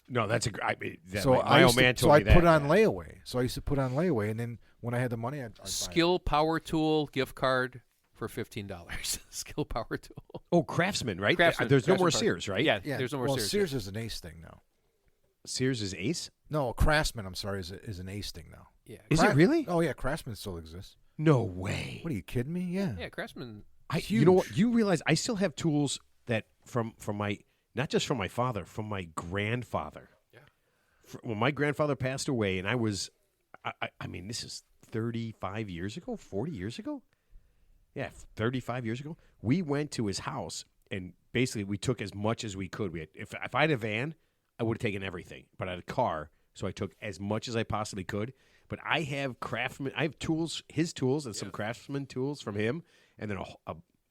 No, that's my old man told me that. I put it on layaway. So I used to put it on layaway, and then when I had the money, I'd Skill Power Tool gift card for $15. Skill Power Tool. Oh, Craftsman, right? Craftsman, there's no more card. Sears, right? Yeah, there's no more Sears. Sears is an Ace thing now. Sears is Ace? No, Craftsman, I'm sorry, is an Ace thing now. Yeah. Is it really? Oh, yeah, Craftsman still exists. No way. What, are you kidding me? Yeah. Yeah, Craftsman. You know what? You realize I still have tools that from my, not just from my father, from my grandfather. Yeah. When my grandfather passed away, and I mean, this is 35 years ago, 40 years ago? Yeah, 35 years ago. We went to his house, and basically we took as much as we could. If I had a van, I would have taken everything. But I had a car, so I took as much as I possibly could. But I have Craftsman. I have tools, his tools, and some Craftsman tools from him, and then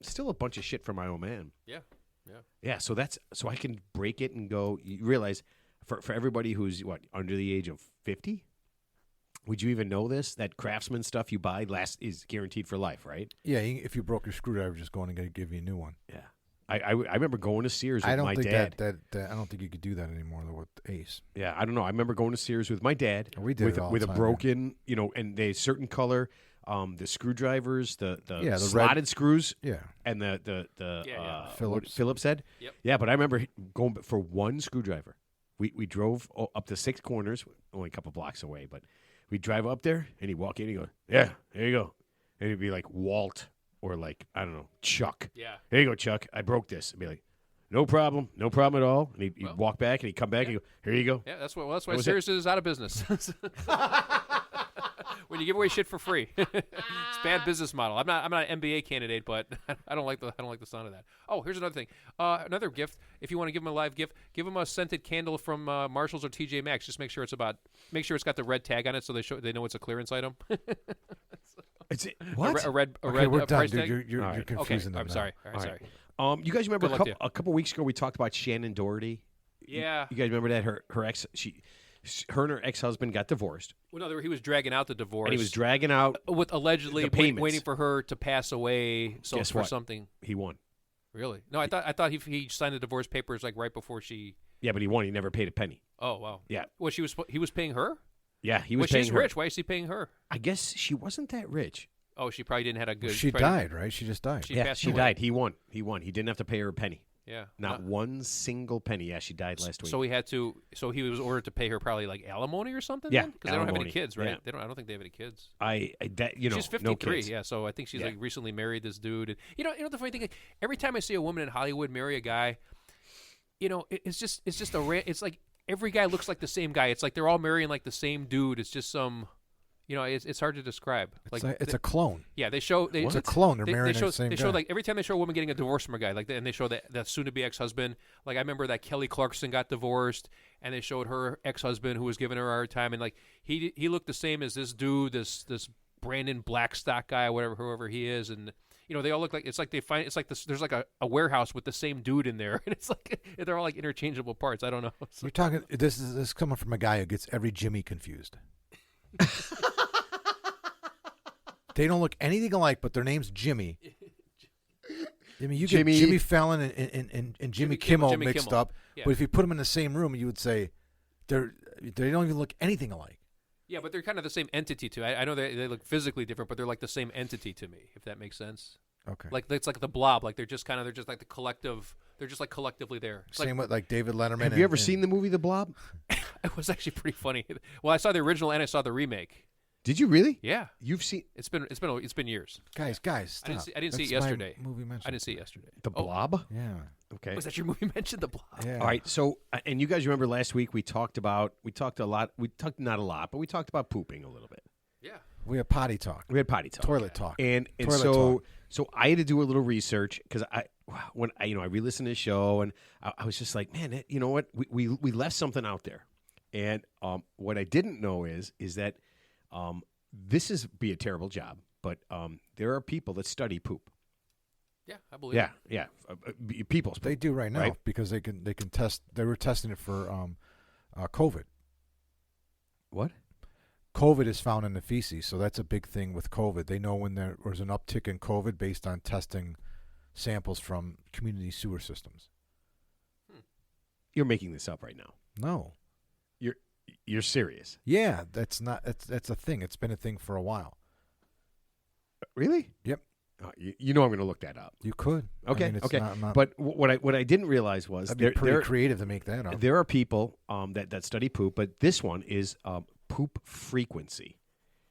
still a bunch of shit from my old man. Yeah, yeah. So I can break it and go. You realize, for everybody who's under the age of 50, would you even know this? That Craftsman stuff you buy is guaranteed for life, right? Yeah. If you broke your screwdriver, just going to give you a new one. Yeah. I remember going to Sears with my dad. I don't think you could do that anymore though with Ace. Yeah, I don't know. I remember going to Sears with my dad. We did with, it all with the a time, broken, and they certain color, the screwdrivers, the red slotted screws, and the Phillips head. Yep. Yeah, but I remember going for one screwdriver. We drove up to Six Corners, only a couple blocks away, but we drive up there, and he'd walk in, and he'd go, "Yeah, there you go," and he'd be like Walt. Or like, I don't know, Chuck. Yeah. Here you go, Chuck. I broke this. I'd be like, no problem at all. And he'd walk back and he'd come back and go, here you go. Yeah, that's why Sears is out of business. When you give away shit for free, it's a bad business model. I'm not an MBA candidate, but I don't like the sound of that. Oh, here's another thing. Another gift. If you want to give them a live gift, give them a scented candle from Marshalls or TJ Maxx. Just make sure it's got the red tag on it, so they know it's a clearance item. What? A red we're done, price dude. tall You're confusing them. I'm now. sorry. Sorry. You guys remember Good luck to you. a couple weeks ago we talked about Shannon Doherty? Yeah. You guys remember that her ex her and her ex-husband got divorced. Well, no, he was dragging out the divorce. And he was dragging out with allegedly the payments. waiting for her to pass away. So Guess for what? something. He won. Really? No, I thought he signed the divorce papers like right before she. Yeah, but he won. He never paid a penny. Oh wow. Yeah. Well, he was paying her. Yeah, he was Well, paying she's her. rich. Why is he paying her? I guess she wasn't that rich. Oh, she probably didn't have a good. She died, right? She just died. She passed she away. died. He won. He didn't have to pay her a penny. Yeah. Not one single penny. Yeah, she died last week. So he was ordered to pay her probably like alimony or something. Yeah, Because they don't have any alimony. kids, right? Yeah. I don't think they have any kids. She's She's 53. no kids. Yeah. So I think she's Yeah. like recently married this dude. And, you know the funny thing. Every time I see a woman in Hollywood marry a guy, it's like every guy looks like the same guy. It's like they're all marrying like the same dude. It's just some. It's hard to describe. It's a clone. Yeah, it's It's a clone. They're marrying the same They guy. show like every time they show a woman getting a divorce from a guy, and they show that soon-to-be ex-husband. Like I remember that Kelly Clarkson got divorced, and they showed her ex-husband who was giving her a hard time, and like he looked the same as this dude, this Brandon Blackstock guy, whoever he is, and they all look like there's like a warehouse with the same dude in there, and it's like they're all like interchangeable parts. I don't know. You're talking. This is coming from a guy who gets every Jimmy confused. They don't look anything alike, but their name's Jimmy. I mean, you get Jimmy Fallon and Jimmy Kimmel mixed up, Yeah. but if you put them in the same room, you would say they don't even look anything alike. Yeah, but they're kind of the same entity to me. I know they look physically different, but they're like the same entity to me, if that makes sense. Okay. Like it's like the blob. Like they're just like the collective. They're just like collectively there. It's Same with like David Letterman. Have you ever seen the movie The Blob? It was actually pretty funny. Well, I saw the original and I saw the remake. Did you really? Yeah, You've seen it's been years. Guys, stop. I didn't see it That's my yesterday. movie mention. I didn't see it yesterday. The Blob? Yeah. Okay. Was that your movie mentioned? The blob. Yeah. All right. So, and you guys remember last week we talked not a lot, but we talked about pooping a little bit. Yeah. We had potty talk. We had potty talk. Toilet talk. And Toilet so talk. so I had to do a little research because I re-listened to the show and I was just like, man, you know what? We left something out there. And what I didn't know is that this is be a terrible job, but there are people that study poop. Yeah, I believe. Yeah. People's poop. They do right now right? because they can test. They were testing it for COVID. What? COVID is found in the feces, so that's a big thing with COVID. They know when there was an uptick in COVID based on testing samples from community sewer systems. You're making this up right now. No. You're serious. Yeah, that's a thing. It's been a thing for a while. Really? Yep. You know I'm going to look that up. You could. Okay. I mean, it's okay. not, but what I didn't realize was that'd be pretty creative to make that up. There are people that study poop, but this one is poop frequency.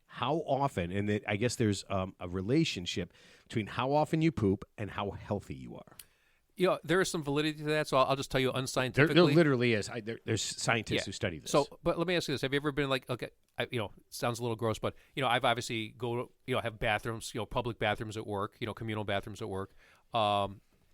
How often? And I guess there's a relationship between how often you poop and how healthy you are. There is some validity to that, so I'll just tell you unscientifically. There literally is. There's scientists who study this. So, but let me ask you this: have you ever been like, okay, it sounds a little gross, but I've obviously have bathrooms, public bathrooms at work, communal bathrooms at work.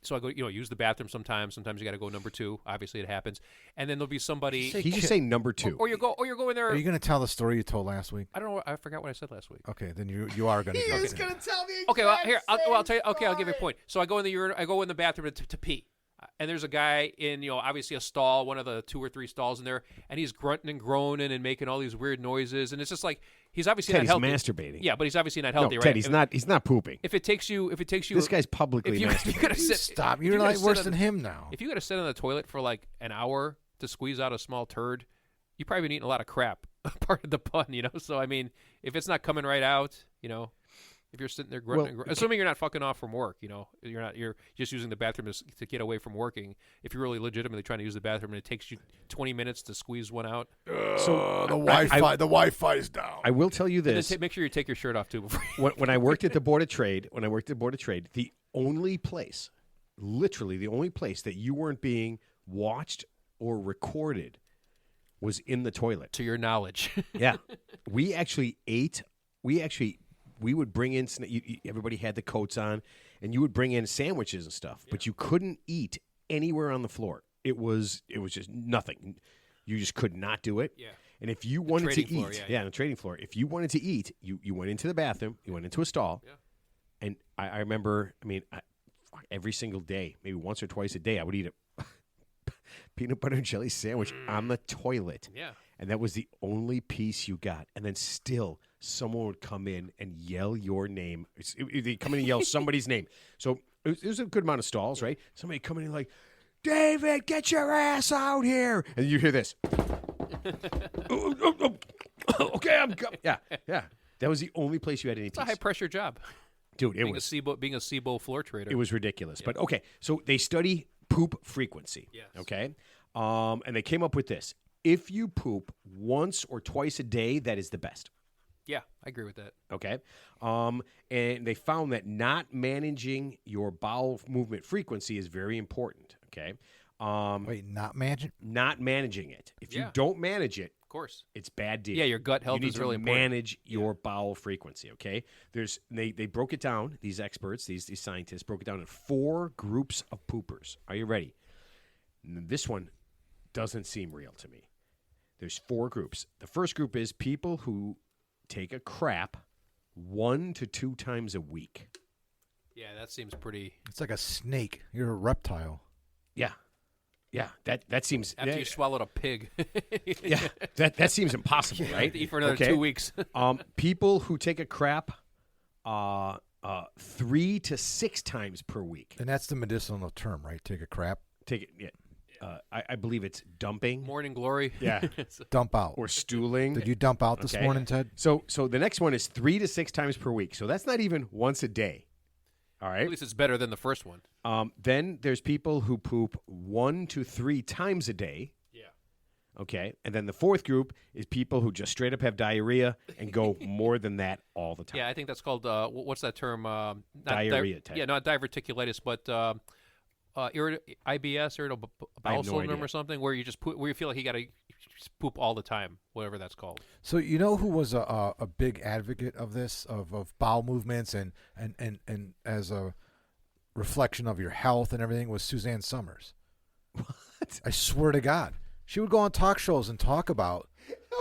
So I go, use the bathroom sometimes. Sometimes you got to go number 2. Obviously, it happens. And then there'll be somebody. He just say number 2. Or you're going there. Are you going to tell the story you told last week? I don't know. I forgot what I said last week. Okay, then you are going to. He is going to tell me. Okay, well here I'll tell you. Okay, I'll give you a point. So I go in the urinal. I go in the bathroom to pee. And there's a guy in, obviously a stall, one of the 2 or 3 stalls in there, and he's grunting and groaning and making all these weird noises, and it's just like he's obviously Ted, not healthy. He's masturbating. Yeah, but he's obviously not healthy, no, right? Ted, he's not pooping. If it takes you, this guy's publicly masturbating. Stop! You're like worse than him now. If you got to sit on the toilet for like an hour to squeeze out a small turd, you probably been eating a lot of crap. Part of the pun, So I mean, if it's not coming right out, if you're sitting there grunting, assuming you're not fucking off from work, you're just using the bathroom to get away from working. If you're really legitimately trying to use the bathroom and it takes you 20 minutes to squeeze one out, so the Wi-Fi's down. I will tell you this: make sure you take your shirt off too. Before when I worked at the Board of Trade, the only place literally the only place that you weren't being watched or recorded was in the toilet. To your knowledge. Yeah. We actually ate. We would bring in, everybody had the coats on, and you would bring in sandwiches and stuff, but you couldn't eat anywhere on the floor. It was just nothing. You just could not do it. Yeah. And if you wanted to floor, eat, yeah. on the trading floor, if you wanted to eat, you went into the bathroom, you went into a stall, and I remember, every single day, maybe once or twice a day, I would eat a peanut butter and jelly sandwich on the toilet. Yeah. And that was the only piece you got. And then still, someone would come in and yell your name. They'd come in and yell somebody's name. So it was a good amount of stalls, right? Somebody coming in like, David, get your ass out here. And you hear this. Okay, I'm coming. Yeah. That was the only place you had any It's peace. a high-pressure job. Dude, being a SIBO floor trader. It was ridiculous. But, okay, so they study poop frequency. Yes. Okay? And they came up with this. If you poop once or twice a day, that is the best. Yeah, I agree with that. Okay? And they found that not managing your bowel movement frequency is very important. Okay? Wait, not managing? Not managing it. If you Yeah. don't manage it, Of course. it's bad deal. Yeah, your gut health you need is really to important. manage your bowel frequency, okay? They broke it down, these experts, these scientists broke it down in 4 groups of poopers. Are you ready? This one doesn't seem real to me. There's 4 groups. The first group is people who take a crap 1 to 2 times a week. Yeah, that seems pretty. It's like a snake. You're a reptile. Yeah, that seems After you swallowed a pig. yeah, that seems impossible, You right? have to eat for another Okay. 2 weeks. People who take a crap 3 to 6 times per week. And that's the medicinal term, right? Take a crap, Take it. Yeah. I believe it's dumping. Morning glory. Yeah. dump out. Or stooling. Did you dump out this Okay. morning, Ted? So the next one is 3 to 6 times per week. So that's not even once a day. All At right. least it's better than the first one. Then there's people who poop 1 to 3 times a day. Yeah. Okay. And then the fourth group is people who just straight up have diarrhea and go more than that all the time. Yeah, I think that's called, what's that term? Not Diarrhea type. Yeah, not diverticulitis, but IBS, irritable I bowel have no syndrome idea. or something, where you just where you feel like you got to poop all the time, whatever that's called. So you know who was a big advocate of this, of bowel movements and as a reflection of your health and everything, was Suzanne Summers. What? I swear to God. She would go on talk shows and talk about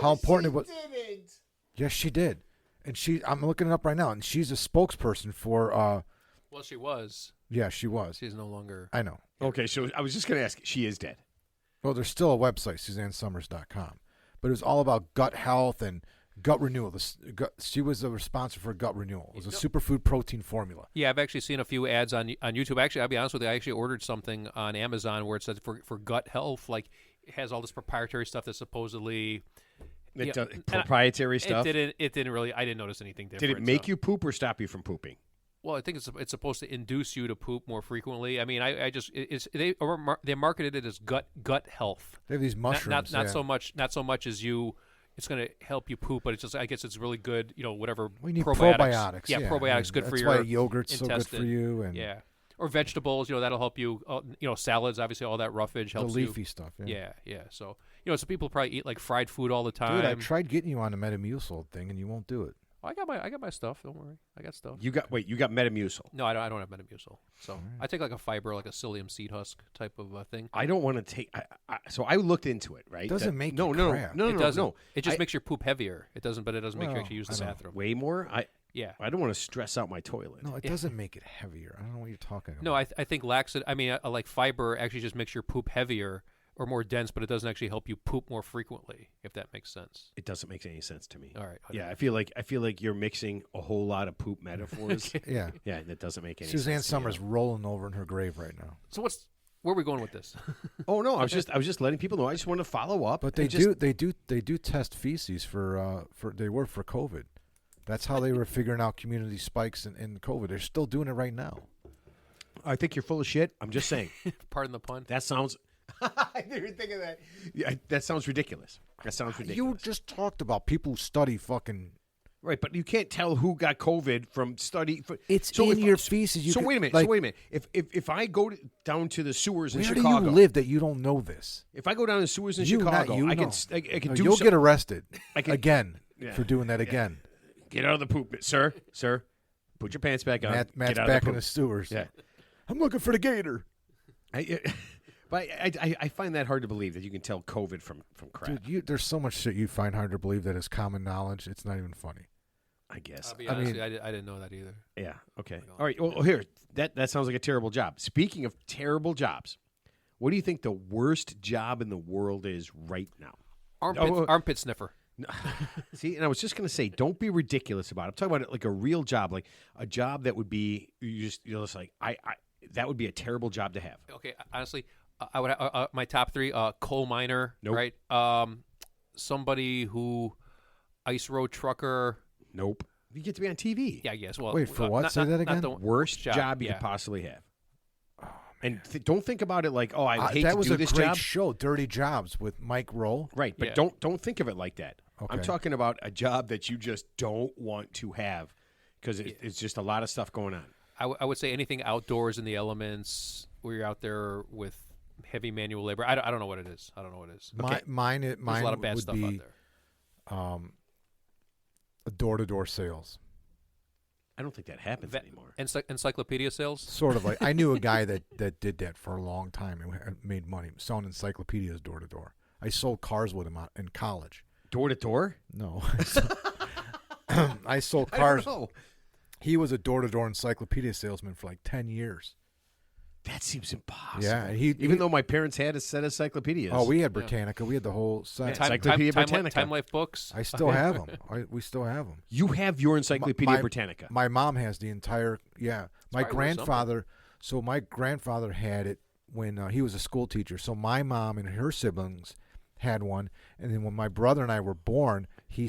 how important it was. Didn't. Yes, she did. And I'm looking it up right now, and she's a spokesperson for Well, she was. yeah, she was. She's no longer. I know. Okay, so I was just going to ask, she is dead. Well, there's still a website, SuzanneSummers.com. But it was all about gut health and gut renewal. She was the responsible for gut renewal. It was a superfood protein formula. Yeah, I've actually seen a few ads on YouTube. Actually, I'll be honest with you, I actually ordered something on Amazon where it says for gut health, like it has all this proprietary stuff that supposedly Proprietary stuff. It didn't really. I didn't notice anything different. Did it make you poop or stop you from pooping? Well, I think it's supposed to induce you to poop more frequently. I mean, they marketed it as gut health. They have these mushrooms. Not so much as you. It's going to help you poop, but it's just, I guess it's really good. You know, whatever. We need probiotics. probiotics. Yeah, probiotics good for that's your why yogurt's so good intestine. for you. And Yeah, or vegetables. You know, that'll help you. Salads, obviously, all that roughage the helps leafy you. stuff. Yeah. So so people probably eat like fried food all the time. Dude, I tried getting you on the Metamucil thing, and you won't do it. I got my stuff. Don't worry, I got stuff. You got Metamucil. No, I don't have Metamucil. So I take like a fiber, like a psyllium seed husk type of thing. I don't want to take. So I looked into it. Right? Doesn't make no, you no, crap. no, It no, doesn't. no. It just makes your poop heavier. It doesn't make you Well, actually use the I don't know. bathroom. way more. Yeah. I don't want to stress out my toilet. No, it doesn't make it heavier. I don't know what you're talking about. No, I think like fiber actually just makes your poop heavier or more dense, but it doesn't actually help you poop more frequently, if that makes sense. It doesn't make any sense to me. All right. Yeah, I feel like you're mixing a whole lot of poop metaphors. Yeah. Yeah, that doesn't make any Suzanne sense. to me. Summers rolling over in her grave right now. So where are we going with this? Oh no, I was just letting people know. I just wanted to follow up. But and they do test feces for they were for COVID. That's how they were figuring out community spikes in COVID. They're still doing it right now. I think you're full of shit. I'm just saying. Pardon the pun. That sounds. I didn't even think of that. Yeah, that sounds ridiculous. That sounds ridiculous. You just talked about people who study fucking Right, but you can't tell who got COVID from study. It's so in if- your feces. You So can- wait a minute. like, so wait a minute. If I go down to the sewers in where Chicago, do you live that you don't know this? if I go down to the sewers in You, not Chicago, you, I no. can I can No, do. you'll some- get arrested I can- again Yeah. for doing that again. Get out of the poop, sir. Put your pants back on. Matt's get out back of the in the poop. sewers. Yeah. I'm looking for the gator. But I find that hard to believe that you can tell COVID from crap. Dude, there's so much shit you find hard to believe that is common knowledge. It's not even funny. I guess. I'll be I honest, mean- I didn't know that either. Yeah. Okay. All right. Well, here. That sounds like a terrible job. Speaking of terrible jobs, what do you think the worst job in the world is right now? Armpit sniffer. See, and I was just going to say, don't be ridiculous about it. I'm talking about it like a real job, like a job that would be you're just like I that would be a terrible job to have. Okay, honestly, I would my top three: coal miner, Nope. right? Somebody who ice road trucker. Nope. You get to be on TV. Yeah, I guess. Well, Wait, for what? Not, Say that not again? the Worst job you yeah. could possibly have. And don't think about it like, oh, I hate that to was do a this great job. show, Dirty Jobs with Mike Roll. Right, but Yeah. don't think of it like that. I'm Okay. talking about a job that you just don't want to have because it's just a lot of stuff going on. I would say anything outdoors in the elements where you're out there with heavy manual labor. I don't know what it is. I don't know what it is. Mine There's a lot of bad would stuff be out there. a door-to-door sales. I don't think that happens anymore. Encyclopedia sales. Sort of like I knew a guy that did that for a long time and made money selling encyclopedias door to door. I sold cars with him in college. Door to door? No, I sold I cars. don't know. He was a door to door encyclopedia salesman for like 10 years. That seems impossible. Yeah, and even though my parents had a set of encyclopedias. Oh, we had Britannica. We had the whole set. Encyclopedia Britannica. Time Life books. I still have them. We still have them. You have your Encyclopedia My- Britannica. My mom has the entire. Yeah, my probably worth grandfather. So my grandfather had it when he was a school teacher. So my mom and her siblings had one, and then when my brother and I were born, he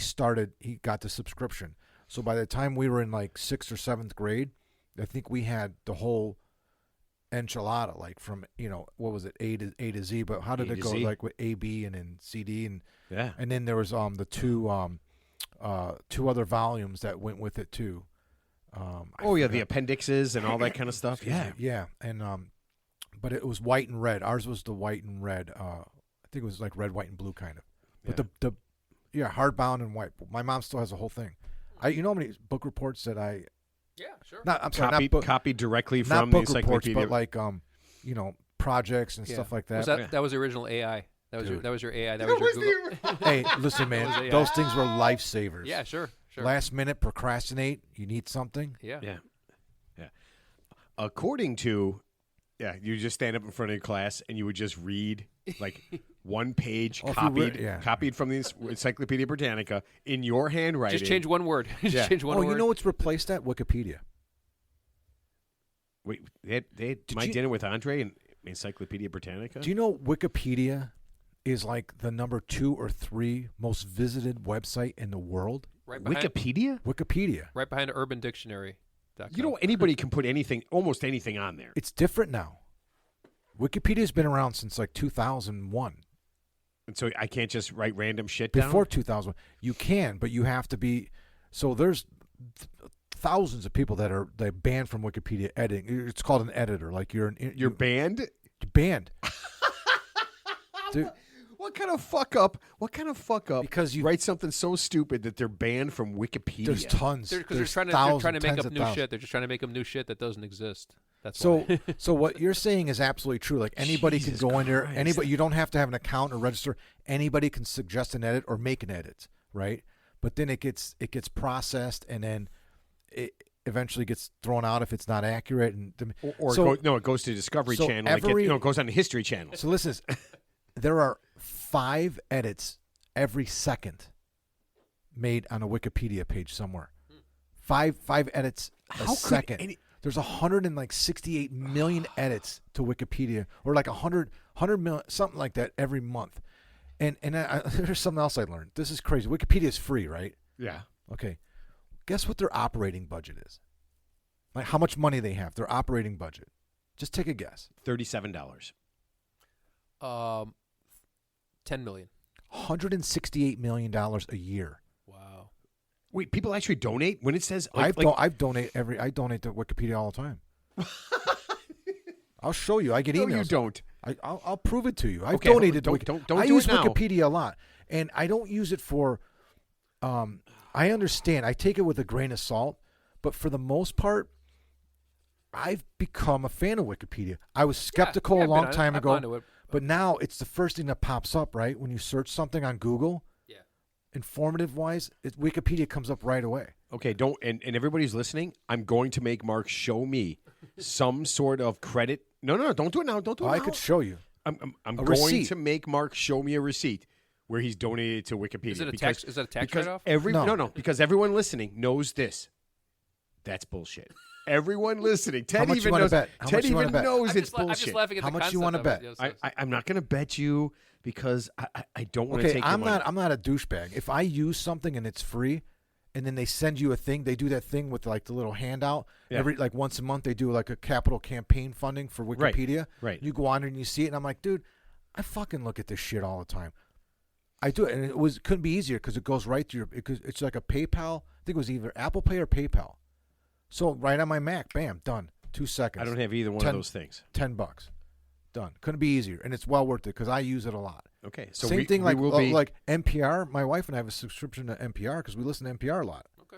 got the subscription. So by the time we were in like 6th or 7th grade, I think we had the whole enchilada, like from what was it, A to Z. But how did A it to go? Z. Like with A, B, and then CD, and Yeah. and then there was the two other volumes that went with it too. Oh, yeah, the appendixes and all that kind of stuff. Yeah. Yeah, and but it was white and red. Ours was the white and red. I think it was like red, white, and blue kind of. But the hardbound and white. My mom still has the whole thing. You know how many book reports that I Yeah, sure. not Copied directly not from the book reports, encyclopedia. but like projects and Yeah. stuff like that. Was that was the original AI. That was your AI. That That was was your the Google. Hey, listen, That was man, it, those things were lifesavers. Yeah, sure. Last minute procrastinate. You need something. Yeah. Yeah. According to, you just stand up in front of your class and you would just read like one page Oh, if you read- copied from the Encyclopedia Britannica in your handwriting. Just change one word. Just Yeah. change one word. You know what's replaced that? Wikipedia. Wait, they had my you- dinner with Andre and Encyclopedia Britannica? Do you know Wikipedia is like the number 2 or 3 most visited website in the world? right behind, Wikipedia? Wikipedia. right behind Urban Dictionary. You know, anybody can put almost anything on there. It's different now. Wikipedia's been around since like 2001. And so I can't just write random shit Before down? 2001, you can, but you have to be. So there's thousands of people that are banned from Wikipedia editing. It's called an editor. Like you're banned? banned. Dude, What kind of fuck up? Because you- write something so stupid that they're banned from Wikipedia. there's tons. Because they're There's trying to thousands, make tens up of new thousands. shit. They're just trying to make up new shit that doesn't exist. That's So, why. so what you're saying is absolutely true. Like anybody Jesus can go in there. Christ. Anybody, you don't have to have an account or register. Anybody can suggest an edit or make an edit, right? But then it gets processed, and then it eventually gets thrown out if it's not accurate. And it goes to Discovery so Channel. It goes on the History Channel. So listen, there are 5 edits every second made on a Wikipedia page somewhere. 5 edits a second. There's 168 million edits to Wikipedia, or like 100 million, something like that every month. And there's something else I learned. This is crazy. Wikipedia is free, right? Yeah. Okay. Guess what their operating budget is? Like how much money they have, their operating budget. Just take a guess. $37. 10 million. $168 million a year. Wow. Wait, people actually donate when it says I donate to Wikipedia all the time. I'll show you. I get No, emails. you don't. I'll prove it to you. I've Okay, donated to don't I do use it now. Wikipedia a lot, and I don't use it for. I understand. I take it with a grain of salt, but for the most part, I've become a fan of Wikipedia. I was skeptical Yeah, a long time I've gone ago, to it. but now it's the first thing that pops up, right? When you search something on Google, Yeah. informative wise, Wikipedia comes up right away. Okay, don't and everybody's listening. I'm going to make Mark show me some sort of credit. No, don't do it now. Don't do it now. I could show you. I'm A going receipt. to make Mark show me a receipt where he's donated to Wikipedia. Is it a because- tax? Is that a tax because write-off? No. because everyone listening knows this. That's bullshit. Everyone listening, Ted much you even wanna knows. bet? How Ted much you wanna even bet? knows I'm it's just, I'm bullshit. just laughing at How the much you concept wanna of bet? it. Yes, yes. I'm not going to bet you because I don't want to Okay, take your money. I'm not a douchebag. If I use something and it's free, and then they send you a thing, they do that thing with like the little handout. Yeah. Every like once a month they do like a capital campaign funding for Wikipedia. right. You go on and you see it, and I'm like, dude, I fucking look at this shit all the time. I do it, and couldn't be easier because it goes right to it's like a PayPal. I think it was either Apple Pay or PayPal. So right on my Mac, bam, done. 2 seconds. I don't have either one 10 of those things. $10, done. Couldn't be easier, and it's well worth it because I use it a lot. Okay, so Same thing we will be like NPR. My wife and I have a subscription to NPR because we listen to NPR a lot. Okay.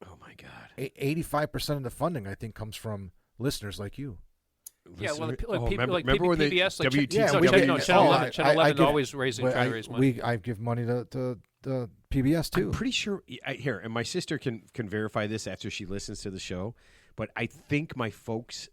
Oh my God. 85% of the funding, I think, comes from listeners like you. Yeah, well, Listener- like, remember, like remember when PBS, like WT Yeah, no, we Channel, get- no, Channel oh, 11, I- Channel I 11 give- always raising, trying to raise money. I give money to PBS too. I'm pretty sure here, and my sister can verify this after she listens to the show. But I think my folks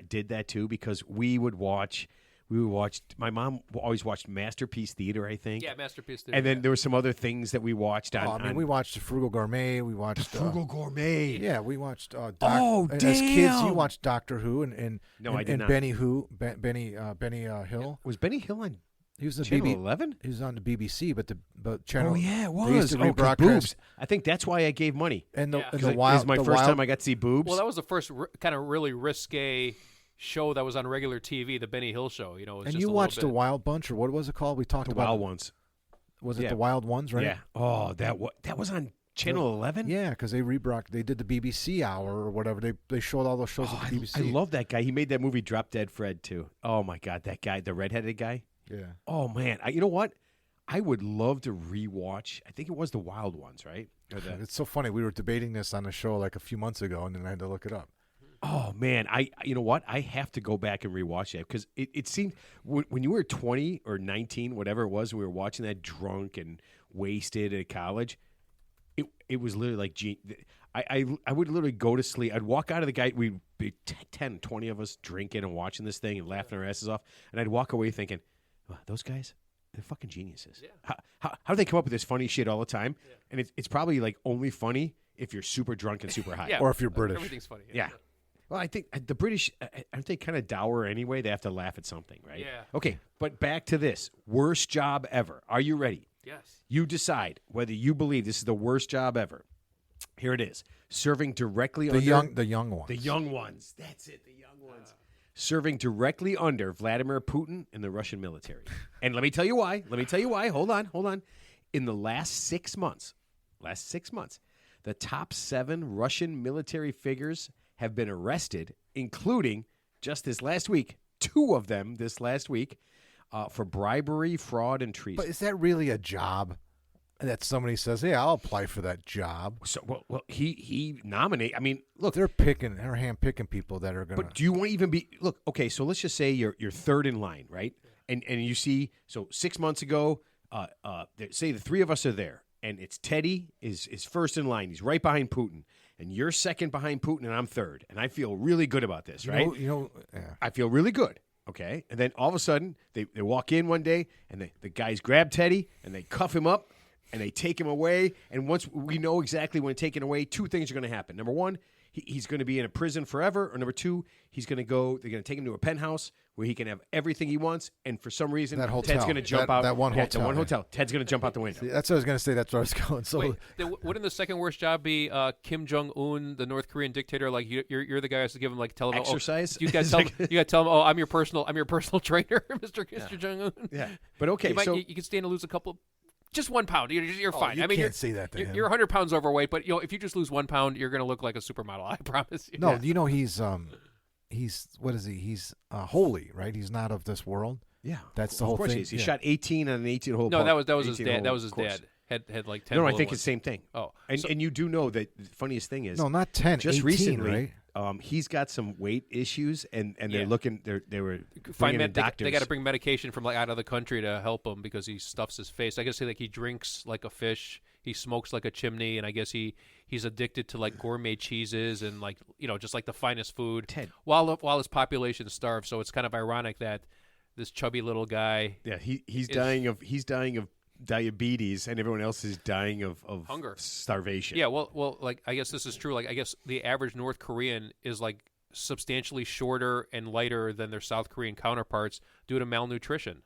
did that too because we would watch. My mom always watched Masterpiece Theater, I think. Yeah, Masterpiece. And then there were some other things that we watched on. I mean, we watched the Frugal Gourmet. We watched Frugal Gourmet. Yeah, we watched. Oh, and as kids, you damn. watched Doctor Who and No, I did and not. Benny Hill. Was Benny Hill on He was the Channel BB. 11? He was on the BBC, but channel. Oh yeah, it They used was. to Oh, 'cause rebroadcast. boobs. I think that's why I gave money. And the Yeah. and 'Cause the it wild. was my the first wild, time I got to see boobs. Well, that was the first kind of really risque show that was on regular TV, the Benny Hill show. You know, it was And just you a watched the little bit. Wild Bunch, or what was it called? We talked the about Wild Ones. Was it Yeah. the Wild Ones? Right. Yeah. Oh, that was on Channel 11. Yeah, because they They did the BBC hour or whatever. They showed all those shows Oh, at the BBC. I love that guy. He made that movie Drop Dead Fred too. Oh my God, that guy, the redheaded guy. Yeah. Oh man, you know what? I would love to rewatch. I think it was the Wild Ones, right? Or the- It's so funny. We were debating this on the show like a few months ago, and then I had to look it up. oh man, you know what? I have to go back and rewatch that because it seemed when you were 20 or 19, whatever it was, we were watching that drunk and wasted at college. It was literally like I would literally go to sleep. I'd walk out of the guy. We'd be 10, 20 of us drinking and watching this thing and laughing our asses off, and I'd walk away thinking, "Wow, those guys, they're fucking geniuses. Yeah. How do they come up with this funny shit all the time?" And it's probably like only funny if you're super drunk and super high. Yeah, Or if you're British. everything's funny. Yeah. Well, I think the British, aren't they kind of dour anyway? They have to laugh at something, right? Yeah. Okay, but back to this. Worst job ever. Are you ready? Yes. You decide whether you believe this is the worst job ever. Here it is. Serving directly The under young ones. the young ones. That's it, the young ones. Serving directly under Vladimir Putin and the Russian military. And let me tell you why. Hold on. In the last 6 months, the top 7 Russian military figures have been arrested, including just this last week, 2 of them this last week, for bribery, fraud, and treason. But is that really a job that somebody says, "Hey, I'll apply for that job"? So, well, he nominate. I mean, look. They're hand picking people that are gonna. But do you want to even be? Look, okay. So let's just say you're third in line, right? And you see, so 6 months ago, say the 3 of us are there, and it's Teddy is first in line. He's right behind Putin, and you're second behind Putin, and I'm third. And I feel really good about this, right? Yeah. I feel really good. Okay, and then all of a sudden they walk in one day, and the guys grab Teddy and they cuff him up. And they take him away. And once we know exactly when taken away, 2 things are going to happen. Number 1, he's going to be in a prison forever. Or number 2, they're going to take him to a penthouse where he can have everything he wants. And for some reason, That Ted's hotel. going to jump That- out. that one Yeah, hotel, the one yeah. hotel. Ted's going to jump out the window. That's what I was gonna say. That's where I was going. So Wait, wouldn't the second worst job be Kim Jong Un, the North Korean dictator? Like you're the guy who has to give him like tell him Exercise? Oh, you got to tell him. Oh, I'm your personal trainer, Mr. Jong Un. Yeah. But okay, you so you can stand to lose a couple Just 1 pound. You're fine. You I mean, can't say that to him. you're 100 pounds overweight, but if you just lose 1 pound, you're going to look like a supermodel. I promise you. No, he's what is he? He's holy, right? He's not of this world. Yeah, That's the whole Of course thing. he is. He Yeah. shot 18 on an 18-hole. No, that was his dad. That was his course. dad. Had like 10. No, I little think ones. it's the same thing. Oh, And you do know that the funniest thing is No, not 10. just 18, recently right? he's got some weight issues and Yeah. they're looking they were find bringing in doctors. they got to bring medication from like out of the country to help him because he stuffs his face. I guess like he drinks like a fish, he smokes like a chimney, and I guess he's addicted to like gourmet cheeses and like just like the finest food. Ted. While his population starves, so it's kind of ironic that this chubby little guy. Yeah, he's dying of diabetes and everyone else is dying of Hunger. starvation. Yeah, well, like I guess this is true. Like I guess the average North Korean is like substantially shorter and lighter than their South Korean counterparts due to malnutrition.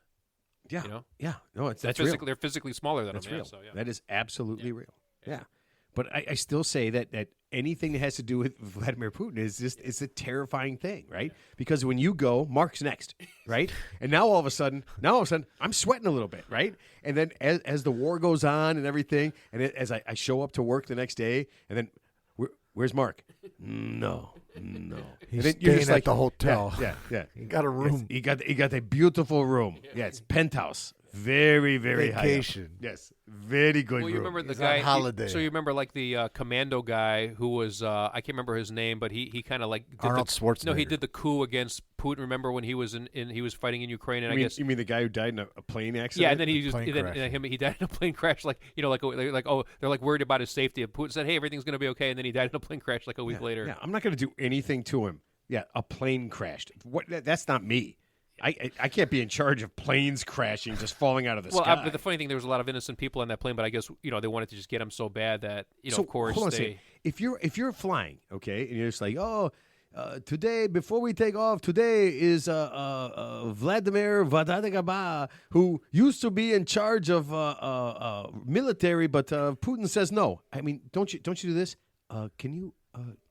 Yeah. You know? Yeah. No, They're that's real. They're physically smaller than That's them. real. Yeah, so, yeah. That is absolutely real. Yeah. But I still say that anything that has to do with Vladimir Putin it's a terrifying thing, right? Because when you go, Mark's next, right? And now all of a sudden, I'm sweating a little bit, right? And then as the war goes on and everything, and as I show up to work the next day, and then where's Mark? No. He's And then you're staying just at like, the hotel. Yeah. He got a room. He got a beautiful room. Yeah, it's penthouse. Very, very Vacation. high up. Yes, very good Well, you room. remember the He's guy. on holiday. So you remember like the commando guy who was I can't remember his name, but he kind of like did Arnold the, Schwarzenegger. No, he did the coup against Putin. Remember when he was he was fighting in Ukraine, and I guess you mean the guy who died in a plane accident? yeah, and then he just Plane crash. he died in a plane crash. Like they're like worried about his safety. And Putin said, "Hey, everything's going to be okay," and then he died in a plane crash like a week later. Yeah, I'm not going to do anything to him. Yeah, a plane crashed. What? That's not me. I can't be in charge of planes crashing, just falling out of the sky. But the funny thing, there was a lot of innocent people on that plane, but I guess they wanted to just get him so bad that So, of course hold on a they. second. If you're flying, okay, and you're just like, today before we take off, today is Vladimir Vadadagaba, who used to be in charge of military, but Putin says no. I mean, don't you do this? Can you?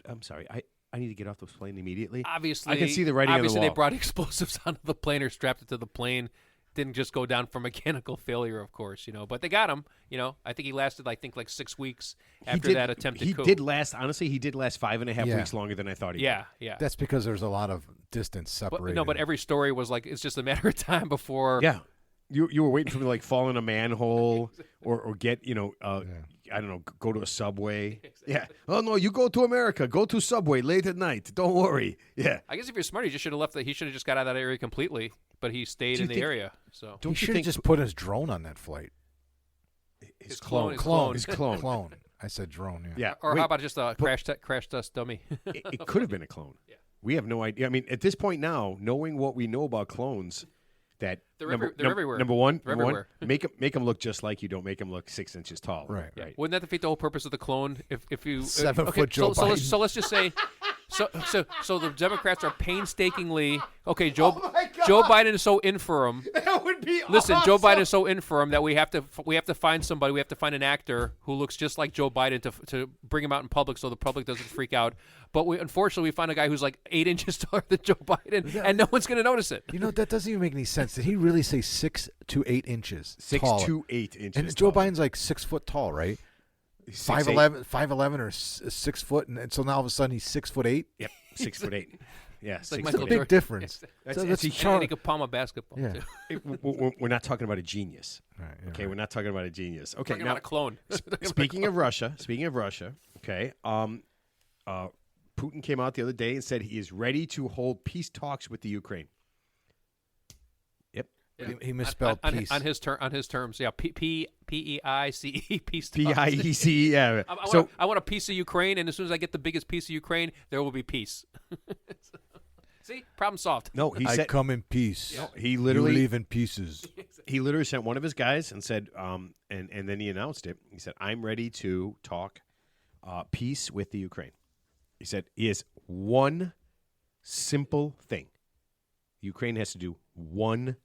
I'm sorry. I need to get off this plane immediately. Obviously, I can see the writing on the obviously wall. they brought explosives onto the plane or strapped it to the plane. Didn't just go down for mechanical failure, of course, But they got him. I think he lasted, like 6 weeks after that attempted coup. He did last 5.5 Yeah. weeks longer than I thought he would. Yeah. That's because there's a lot of distance separated. But every story was like it's just a matter of time before. Yeah. You were waiting for me to fall in a manhole or get, I don't know, go to a subway. Yeah. Oh, no, you go to America. Go to Subway late at night. Don't worry. Yeah. I guess if you're smart, he just should have left. He should have just got out of that area completely. But he stayed Do you in the think- area. So He Don't you should have think just put his drone on that flight. his clone. His clone. Clone. I said drone. Yeah. Yeah. Or Wait, how about just a crash test dummy? it could have been a clone. Yeah. We have no idea. I mean, at this point now, knowing what we know about clones, that They're everywhere. Number one, They're everywhere. make them look just like you. Don't make them look 6 inches tall. Right. Yeah. Wouldn't that defeat the whole purpose of the clone? If you 7 foot Joe so Biden. let's just say, so the Democrats are painstakingly Joe Biden is so infirm. That would be Listen, awesome. Joe Biden is so infirm that we have to find somebody. We have to find an actor who looks just like Joe Biden to bring him out in public so the public doesn't freak out. But unfortunately we find a guy who's like 8 inches taller than Joe Biden, and no one's going to notice it. That doesn't even make any sense. Did he really say 6 to 8 inches? 6 taller? to 8 inches. And Joe tall. Biden's like 6 foot tall, right? 6'8". 5'11", or 6 foot, and so now all of a sudden he's 6'8". Yep, 6'8". Yeah, like 6 Michael foot Big eight. Jordan. difference. That's So a that's huge- And he could palm a basketball. Yeah. Too. We're not talking about a genius. Right, yeah, Okay, right. we're not talking about a genius. Okay, Talking now about a clone. speaking of Russia, okay, Putin came out the other day and said he is ready to hold peace talks with the Ukraine. Yep. He misspelled peace. on his terms. Yeah, PEICE peace. PIEC. Yeah. I want a piece of Ukraine, and as soon as I get the biggest piece of Ukraine, there will be peace. See, problem solved. No, he I said come in peace. he You literally leave in pieces. he literally sent one of his guys and said, and then he announced it. He said, "I'm ready to talk peace with the Ukraine." He said, "He has one simple thing. Ukraine has to do one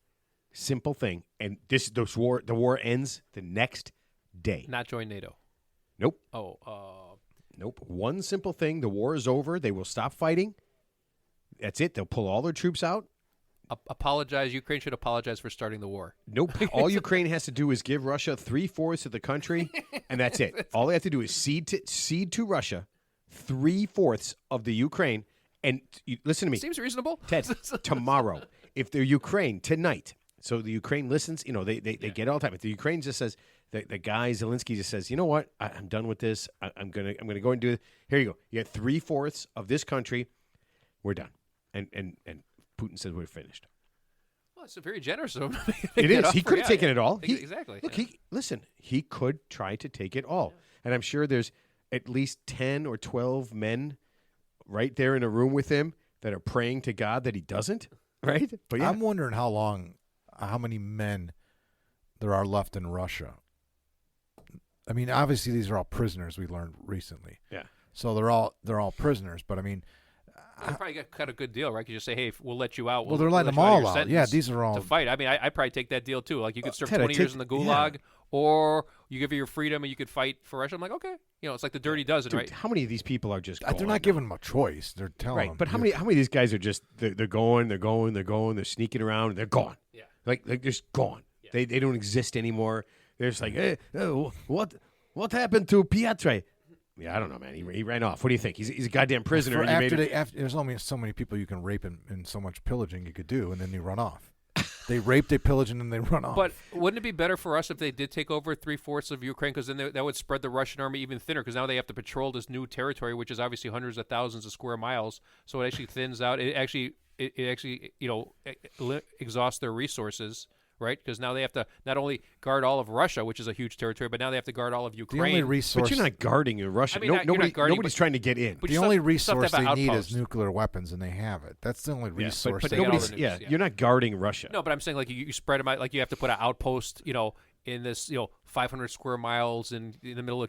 simple thing, and the war ends the next day." Not join NATO. Nope, Oh, nope. One simple thing. The war is over. They will stop fighting. That's it. They'll pull all their troops out, apologize. Ukraine should apologize for starting the war. Nope. All Ukraine has to do is give Russia 3/4 of the country, and that's it. All they have to do is cede to Russia 3/4 of the Ukraine. And listen to me. Seems reasonable. Ted, tomorrow, if they're Ukraine tonight, so the Ukraine listens, they get it all the time. If the Ukraine just says, the guy Zelensky just says, you know what, I'm done with this. I'm gonna go and do it. Here you go. You get 3/4 of this country. We're done. And Putin says we're finished. Well, it's a very generous of him. It is. He could have taken it all. Exactly. Look, he could try to take it all. And I'm sure there's at least 10 or 12 men right there in a room with him that are praying to God that he doesn't, right? But I'm wondering how many men there are left in Russia. I mean, obviously these are all prisoners we learned recently. Yeah. So they're all prisoners, but I mean, They probably got a good deal, right? You just say, hey, we'll let you out. Well, they're letting them let you all your out. Yeah, sentence these are all to fight. I mean, I probably take that deal too. Like you could serve Ted, 20 years in the gulag, yeah. or you give you your freedom and you could fight for Russia. I'm like, okay, it's like the Dirty Dozen, Dude, right? how many of these people are just they're not giving them a choice. They're telling them. But how many of these guys are just they're going, they're sneaking around, and they're gone. Yeah. Like they're just gone. Yeah. They don't exist anymore. They're just like, hey, what happened to Pietre? Yeah, I don't know, man. He ran off. What do you think? He's a goddamn prisoner. There's only so many people you can rape and so much pillaging you could do, and then you run off. They rape, they pillage, and then they run off. But wouldn't it be better for us if they did take over 3/4 of Ukraine? Because then that would spread the Russian army even thinner. Because now they have to patrol this new territory, which is obviously hundreds of thousands of square miles. So it actually thins out. It actually exhausts their resources. Right, because now they have to not only guard all of Russia, which is a huge territory, but now they have to guard all of Ukraine. The only resource, but you're not guarding in Russia. I mean, nobody's trying to get in. The only resource they need is nuclear weapons, and they have it. That's the only resource. But they nobody's. Yeah, you're not guarding Russia. No, but I'm saying like you spread them out. Like you have to put an outpost, in this 500 square miles in the middle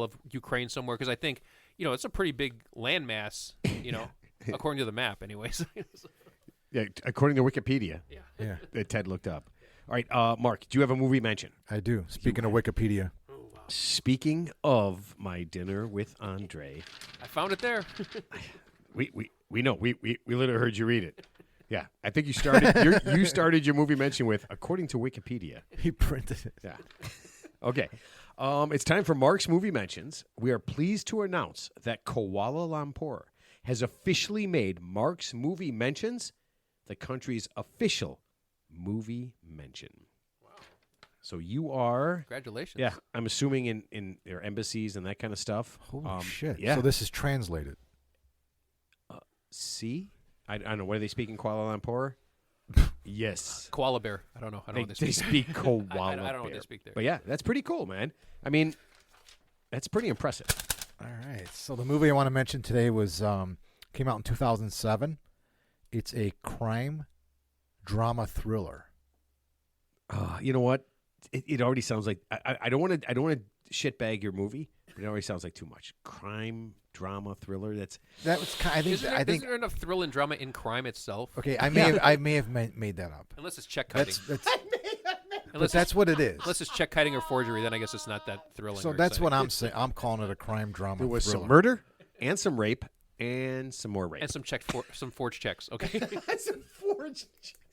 of Ukraine somewhere. Because I think it's a pretty big landmass. According to the map, anyways. Yeah, according to Wikipedia. Yeah. That Ted looked up. All right, Mark, do you have a movie mention? I do. Speaking of Wikipedia. Oh, wow. Speaking of my dinner with Andre. I found it there. We know. We literally heard you read it. Yeah, I think you started you started your movie mention with according to Wikipedia. He printed it. Yeah. Okay. It's time for Mark's movie mentions. We are pleased to announce that Kuala Lumpur has officially made Mark's movie mentions the country's official movie mention. Wow. So you are... Congratulations. Yeah, I'm assuming in their embassies and that kind of stuff. Holy shit. Yeah. So this is translated. See? I don't know. What do they speak in Kuala Lumpur? Yes. Koala bear. I don't know. I don't know what They speak Koala I don't know what bear. they speak there. But yeah, that's pretty cool, man. I mean, that's pretty impressive. All right. So the movie I want to mention today was came out in 2007. It's a crime drama thriller. You know what? It already sounds like I don't want to shitbag your movie, but it already sounds like too much. Crime drama thriller. I think Isn't there enough thrill and drama in crime itself? Okay, I may have made that up. Unless it's check kiting. But that's what it is. Unless it's check kiting or forgery, then I guess it's not that thrilling. So or that's exciting. what I'm saying. I'm calling it a crime drama. There was thriller. some murder and some rape and some more rape And some forged checks. Okay. some forged.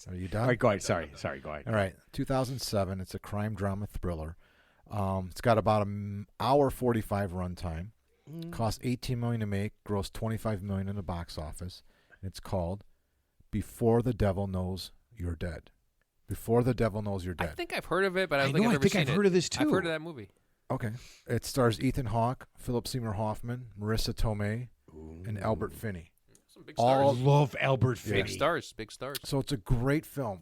Are you done? All right, go ahead. Sorry, go ahead. All right, 2007. It's a crime drama thriller. It's got about an hour 45 runtime. Cost $18 million to make. Grossed $25 million in the box office. And it's called "Before the Devil Knows You're Dead." Before the Devil Knows You're Dead. I think I've heard of it, but I don't I think I've ever seen I've it. heard of this too. I've heard of that movie. Okay. It stars Ethan Hawke, Philip Seymour Hoffman, Marissa Tomei, and Albert Finney. Some big stars. Love Albert Finney. Big stars. So it's a great film.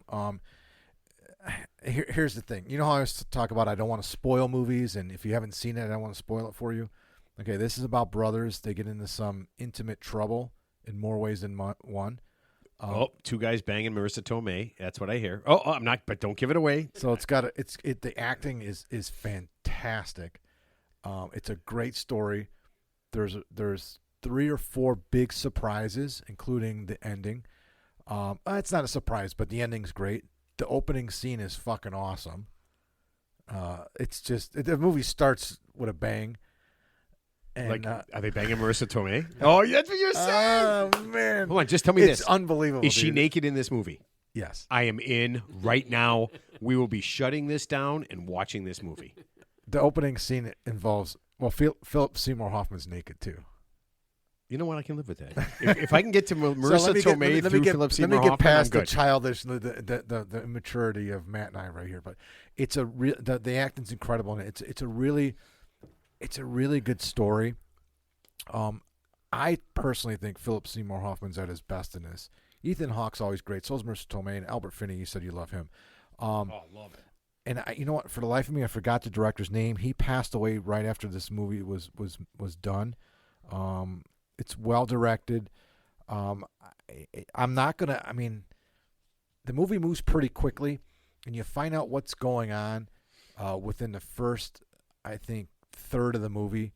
Here's the thing. You know how I always talk about I don't want to spoil movies, and if you haven't seen it, I don't want to spoil it for you. Okay, this is about brothers. They get into some intimate trouble in more ways than one. Two guys banging Marissa Tomei. That's what I hear. I'm not, but don't give it away. So the acting is fantastic. It's a great story. There's 3 or 4 big surprises, including the ending. It's not a surprise, but the ending's great. The opening scene is fucking awesome. It's just the movie starts with a bang. And, are they banging Marissa Tomei? Oh, that's what you're saying. Oh man! Hold on, just tell me it's this: unbelievable. Is she dude. naked in this movie? Yes. I am in right now. We will be shutting this down and watching this movie. The opening scene involves, Philip Seymour Hoffman's naked, too. You know what? I can live with that. If I can get to Marissa So Tomei through Philip Seymour Let me get Hoffman, past I'm the good. childish, the immaturity of Matt and I right here. But it's a real, the acting's incredible, and it's a really good story. I personally think Philip Seymour Hoffman's at his best in this. Ethan Hawke's always great. So is Marissa Tomei and Albert Finney. You said you love him. Love it. And you know what? For the life of me, I forgot the director's name. He passed away right after this movie was done. It's well directed. I'm not gonna. I mean, the movie moves pretty quickly, and you find out what's going on within the first, I think, third of the movie.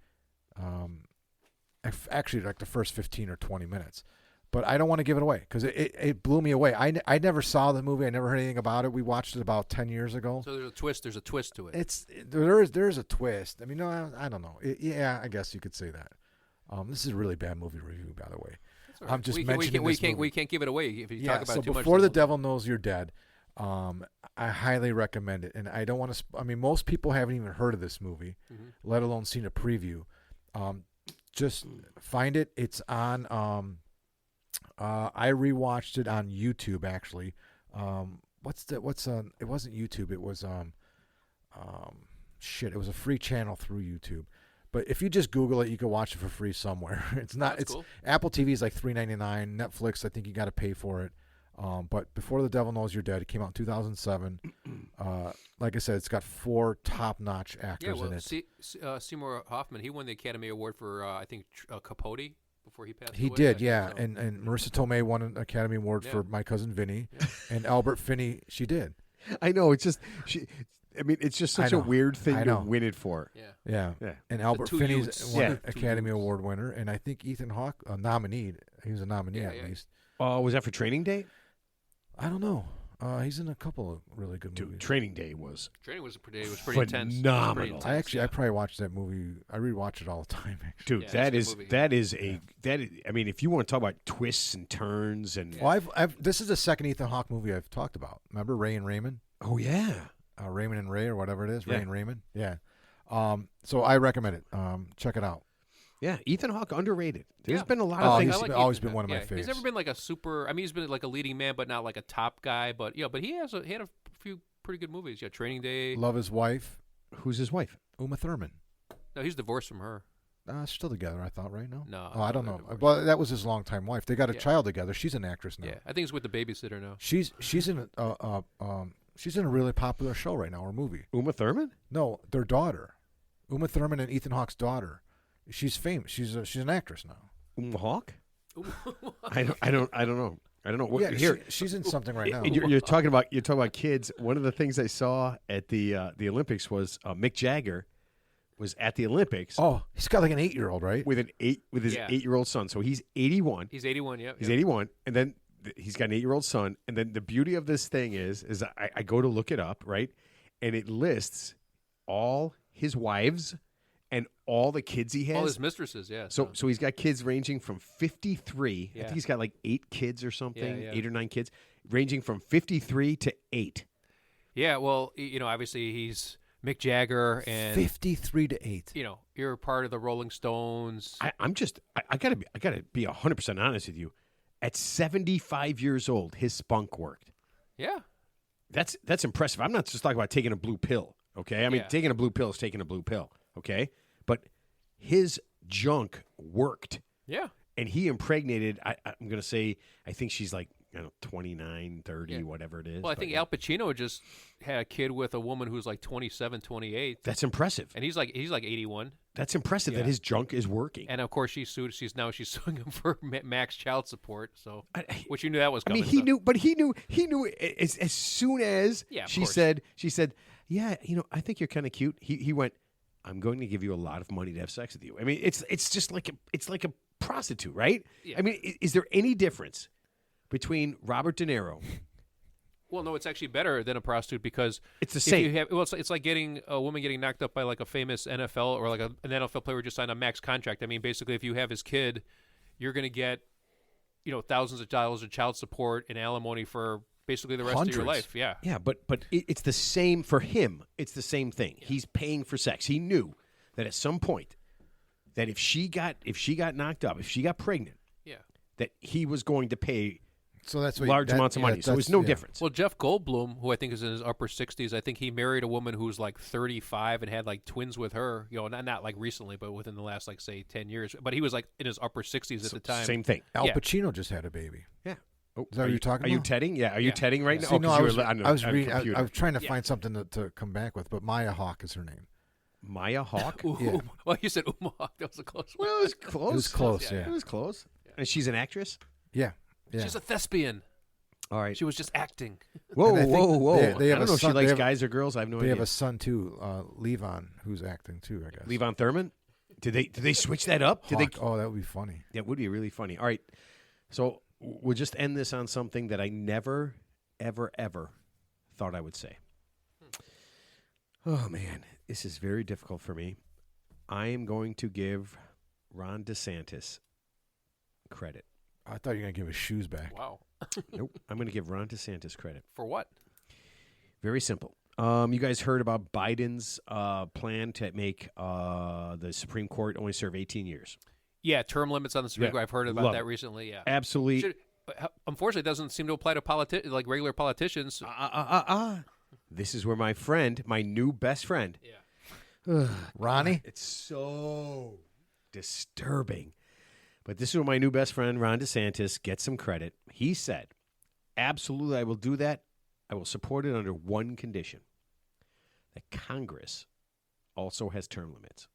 Actually, like the first 15 or 20 minutes. But I don't want to give it away because it blew me away. I never saw the movie. I never heard anything about it. We watched it about 10 years ago. So there's a twist. There's a twist to it. There's a twist. I mean, no, I don't know. Yeah, I guess you could say that. This is a really bad movie review, by the way. Right. I'm just mentioning this movie. We can't give it away if you talk about so it too much. Before the Devil Knows You're Dead, I highly recommend it. And I don't want to. I mean, most people haven't even heard of this movie, let alone seen a preview. Just find it. It's on. I rewatched it on YouTube actually. It wasn't YouTube. It was It was a free channel through YouTube. But if you just Google it, you can watch it for free somewhere. It's not. That's cool. Apple TV is like $3.99. Netflix, I think you got to pay for it. But Before the Devil Knows You're Dead, it came out in 2007. Like I said, it's got 4 top-notch actors in it. Seymour Hoffman, he won the Academy Award for I think Capote before he passed away. He did, yeah. So. And Marissa Tomei won an Academy Award for My Cousin Vinny. Yeah. And Albert Finney, she did. I know. It's just it's just such a weird thing to win it for. Yeah. And Albert Finney's won Academy Award winner, and I think Ethan Hawke, a nominee. He was a nominee at least. Was that for Training Day? I don't know. He's in a couple of really good movies. Training Day was pretty intense. Phenomenal. I probably watched that movie. I rewatch it all the time. Actually. Dude, that is I mean, if you want to talk about twists and turns and this is the second Ethan Hawke movie I've talked about. Remember Ray and Raymond? Oh yeah, Raymond and Ray or whatever it is. Ray and Raymond. Yeah. So I recommend it. Check it out. Yeah, Ethan Hawke underrated. There's been a lot of things. He's always been one of my favorites. He's never been like a super. I mean, he's been like a leading man, but not like a top guy. But but he had a few pretty good movies. Yeah, Training Day. Love His Wife. Who's his wife? Uma Thurman. No, he's divorced from her. Still together, I thought, right? No. No. Oh, I don't know. Well, that was his longtime wife. They got a child together. She's an actress now. Yeah, I think he's with the babysitter now. She's in a really popular show right now or movie. Uma Thurman? No, their daughter. Uma Thurman and Ethan Hawke's daughter. She's famous. She's an actress now. Uma Hawke? I don't know. Yeah, she's in something right now. You're talking about kids. One of the things I saw at the Olympics was Mick Jagger was at the Olympics. Oh, he's got like an 8-year-old, right? With his 8-year-old son. So he's 81. He's 81. Yeah, he's 81, and then he's got an 8-year-old son. And then the beauty of this thing is I go to look it up, right, and it lists all his wives and all the kids he has. All his mistresses, yeah. So he's got kids ranging from 53. I think he's got like 8 kids or something, 8 or 9 kids, ranging from 53 to 8. Yeah, well, obviously he's Mick Jagger and 53 to 8. You're part of the Rolling Stones. I gotta be 100% honest with you. At 75 years old, his spunk worked. Yeah, that's impressive. I'm not just talking about taking a blue pill. Okay, I mean taking a blue pill is taking a blue pill. Okay, but his junk worked. Yeah, and he impregnated. I'm gonna say I think she's like 29, 30, whatever it is. Well, I think Al Pacino just had a kid with a woman who's like 27, 28. That's impressive. And he's like 81. That's impressive that his junk is working. And of course, she's suing him for max child support. So, which you knew that was coming. I mean, he knew as soon as she said, yeah, I think you're kind of cute. He went, I'm going to give you a lot of money to have sex with you. I mean, it's just like a prostitute, right? Yeah. I mean, is there any difference between Robert De Niro? Well, no, it's actually better than a prostitute because it's the same. It's like getting a woman getting knocked up by like a famous NFL or like an NFL player who just signed a max contract. I mean, basically, if you have his kid, you're going to get, thousands of dollars of child support and alimony for basically the rest of your life. Yeah. Yeah, but it's the same for him. It's the same thing. Yeah. He's paying for sex. He knew that at some point that if she got knocked up, if she got pregnant, that he was going to pay large amounts of money. So there's no difference. Well, Jeff Goldblum, who I think is in his upper 60s, I think he married a woman who's like 35 and had like twins with her. You know, not like recently, but within the last like say 10 years. But he was like in his upper 60s at the time. Same thing. Al Pacino just had a baby. Yeah. Oh, is that what you're talking about? Are you tedding? Yeah. Are you tedding right now? See, no, I was reading. I was trying to find something to come back with, but Maya Hawke is her name. Maya Hawke? Yeah. Well, you said Uma Hawke. That was a close one. Well, it was close. It was close, yeah. It was close. Yeah. And she's an actress? Yeah. She's a thespian. All right. She was just acting. Whoa. They have I don't know if she likes guys or girls. I have no idea. They have a son, too, Levon, who's acting, too, I guess. Levon Thurman? Did they switch that up? Oh, that would be funny. That would be really funny. All right. So we'll just end this on something that I never, ever, ever thought I would say. Oh, man. This is very difficult for me. I am going to give Ron DeSantis credit. I thought you were going to give his shoes back. Wow. Nope. I'm going to give Ron DeSantis credit. For what? Very simple. You guys heard about Biden's plan to make the Supreme Court only serve 18 years. Yeah, term limits on the Supreme Court. I've heard about that recently. Yeah, absolutely. Unfortunately, it doesn't seem to apply to like regular politicians. This is where my new best friend, Ronnie. It's so disturbing. But this is where my new best friend, Ron DeSantis, gets some credit. He said, absolutely, I will do that. I will support it under one condition, that Congress also has term limits.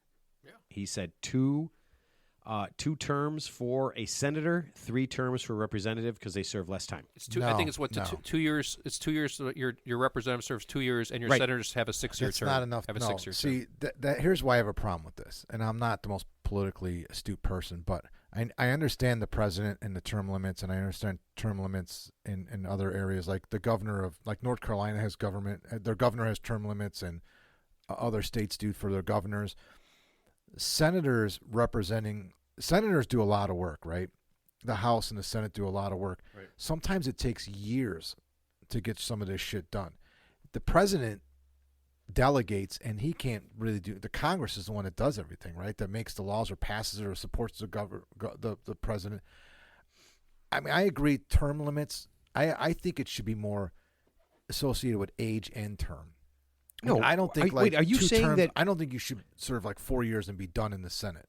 Yeah. He said two terms for a senator, 3 terms for a representative because they serve less time. It's 2. I think it's 2 years. It's 2 years. So your representative serves 2 years, and your senators have a 6-year term. That's not enough. Have a 6-year term. See, here's why I have a problem with this, and I'm not the most politically astute person, but I understand the president and the term limits, and I understand term limits in other areas, like the governor of North Carolina has their governor has term limits, and other states do for their governors. Senators do a lot of work, right? The House and the Senate do a lot of work. Right. Sometimes it takes years to get some of this shit done. The president delegates, and he can't really do. The Congress is the one that does everything, right? That makes the laws or passes it or supports the president. I mean, I agree. Term limits. I think it should be more associated with age and term. No, I don't think. Wait, are you saying that? I don't think you should serve like 4 years and be done in the Senate.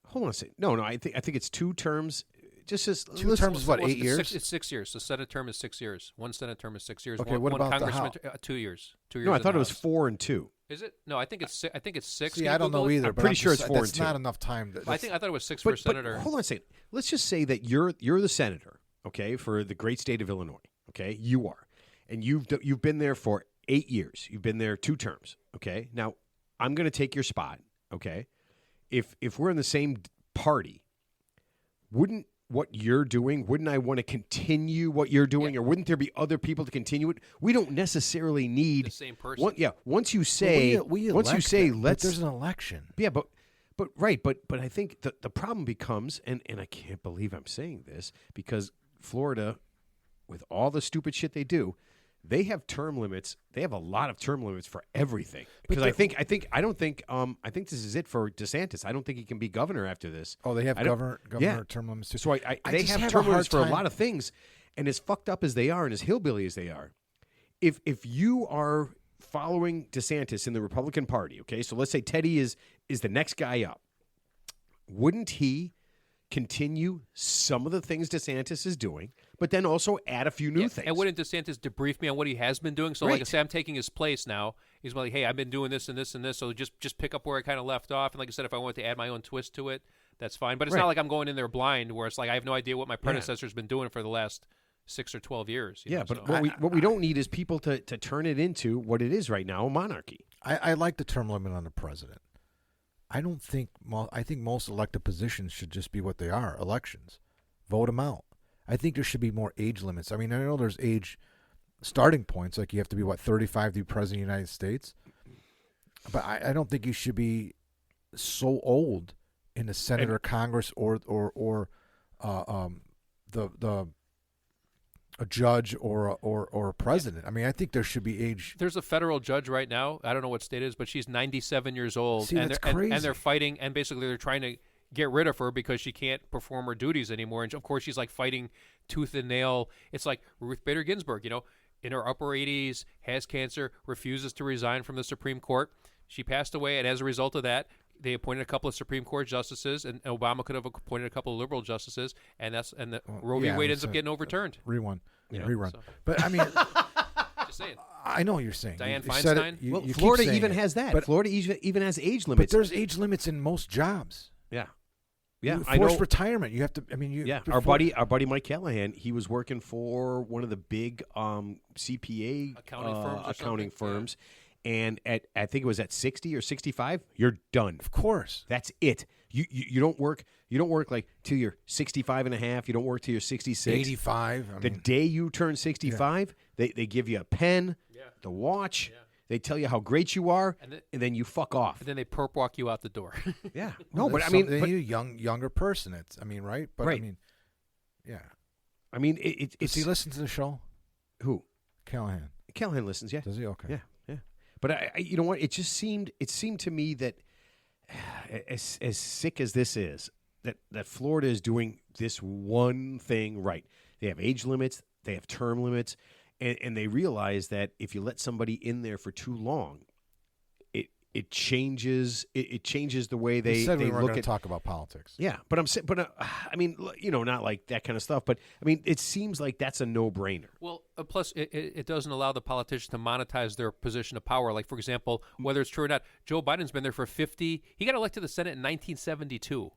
Hold on a second. No. I think it's 2 terms. Just as 2 terms is what, 8 years? It's 6 years. The Senate term is 6 years. One Senate term is 6 years. Okay, what about the House? 2 years. 2 years. No, I thought it was 4 and 2. Is it? No, I think it's 6. I think it's 6. See, I don't know either. I'm pretty sure it's 4 and 2. That's not enough time. I thought it was 6 for a senator. But hold on a second. Let's just say that you're the senator, okay, for the great state of Illinois. Okay, you are, and you've been there for 8 years. You've been there 2 terms. Okay, now I'm going to take your spot. Okay, if we're in the same party, wouldn't I want to continue what you're doing, or wouldn't there be other people to continue it? We don't necessarily need the same person. Once you say, let's. There's an election. Yeah, but I think the problem becomes, and I can't believe I'm saying this, because Florida, with all the stupid shit they do, they have term limits. They have a lot of term limits for everything. Because I think this is it for DeSantis. I don't think he can be governor after this. Oh, they have governor term limits too. So they have term limits for a lot of things. And as fucked up as they are, and as hillbilly as they are, if you are following DeSantis in the Republican Party, okay, so let's say Teddy is the next guy up, wouldn't he continue some of the things DeSantis is doing, but then also add a few new things? And wouldn't DeSantis debrief me on what he has been doing? So, like I say, I'm taking his place now. He's like, hey, I've been doing this and this and this, so just pick up where I kind of left off. And like I said, if I want to add my own twist to it, that's fine. But it's not like I'm going in there blind, where it's like I have no idea what my predecessor's been doing for the last 6 or 12 years. But what we don't need is people to turn it into what it is right now, a monarchy. I like the term limit on the president. I think most elected positions should just be what they are, elections. Vote them out. I think there should be more age limits. I mean, I know there's age starting points, like you have to be, 35 to be president of the United States? But I don't think you should be so old in the Senate or Congress or the a judge or a president. I mean, I think there should be age. There's a federal judge right now. I don't know what state it is, but she's 97 years old. See, that's crazy. And they're fighting, and basically they're trying to get rid of her because she can't perform her duties anymore. And of course, she's like fighting tooth and nail. It's like Ruth Bader Ginsburg, in her upper 80s, has cancer, refuses to resign from the Supreme Court. She passed away, and as a result of that, they appointed a couple of Supreme Court justices, and Obama could have appointed a couple of liberal justices, and Roe v. Wade ends up getting overturned. Rerun. So. But I mean, Just saying. I know what you're saying. Dianne You said it. Feinstein? You keep Florida saying even it. has that. But, Florida even has age but limits. there's age limits in most jobs. Yeah. Yeah, Forced I know. retirement. You have to. I mean, you. Yeah, before- our buddy Mike Callahan, he was working for one of the big CPA accounting firms, and I think it was at 60 or 65, you're done. Of course. That's it. You don't work. You don't work like till you're 65 and a half. You don't work till you're 66. 85. I The mean, day you turn 65, they give you a pen, the watch. Yeah. They tell you how great you are, and then you fuck off. And then they perp walk you out the door. Yeah. well, No, but there's I mean, they but- need a younger person. It's. I mean, right? But Right. I mean, yeah. I mean, Does it's he listen to the show? who Callahan. Callahan listens. Yeah. Does he? Okay. Yeah, yeah. But I you know what? It seemed to me that as sick as this is, that Florida is doing this one thing right. They have age limits, they have term limits, and they realize that if you let somebody in there for too long, it changes the way They they said we weren't look going to at. talk about politics. Yeah, but I mean, not like that kind of stuff. But I mean, it seems like that's a no-brainer. Well, plus it doesn't allow the politicians to monetize their position of power. Like, for example, whether it's true or not, Joe Biden's been there for 50. He got elected to the Senate in 1972.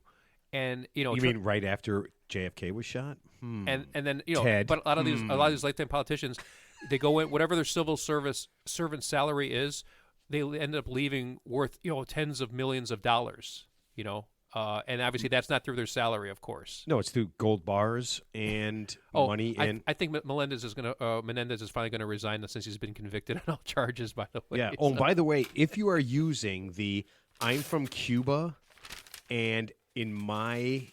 And, You mean right after JFK was shot? and then Ted. but a lot of these lifetime politicians, they go in whatever their civil service servant salary is, they end up leaving worth tens of millions of dollars. And obviously that's not through their salary, of course. No, it's through gold bars and money. And I think Menendez is finally going to resign since he's been convicted on all charges. By the way, yeah. Oh, and by the way, if you are using the "I'm from Cuba," and in my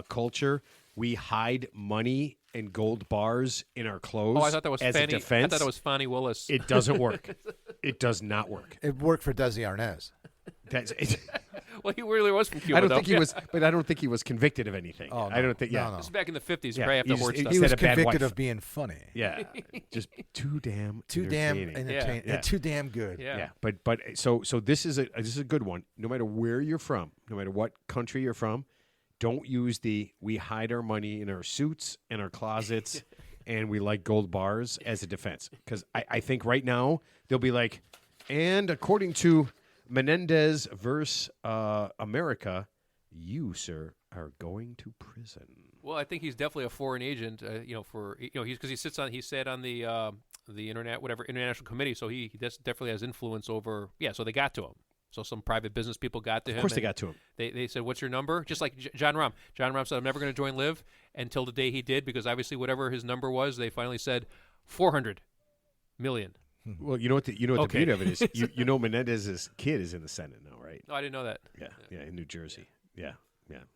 culture, we hide money and gold bars in our clothes. Oh, I thought that was as Fannie. a defense. I thought it was Fannie Willis. It doesn't work. It does not work. It worked for Desi Arnaz. That's it. Well, he really was from Cuba. I don't though. think he was, but I don't think he was convicted of anything. Oh, no. I don't think. Yeah, No. This is back in the 50s, Yeah, right after he just- Woodstock. He said was a bad convicted wife. of being funny. yeah, just too damn entertaining. Yeah. Too damn good. Yeah. But so this is a good one. No matter where you're from, no matter what country you're from, don't use we hide our money in our suits and our closets and we like gold bars as a defense. Because I think right now they'll be like, and according to Menendez versus America, you, sir, are going to prison. Well, I think he's definitely a foreign agent. Because he sat on the international committee, so he definitely has influence over. Yeah, so they got to him. So some private business people got to him. Of course, they got to him. They said, "What's your number?" Just like John Rahm. John Rahm said, "I'm never going to join Live," until the day he did, because obviously whatever his number was, they finally said 400 million. Well, you know what the Okay. beauty of it is. You know Menendez's kid is in the Senate now, right? No, I didn't know that. Yeah, in New Jersey. Yeah.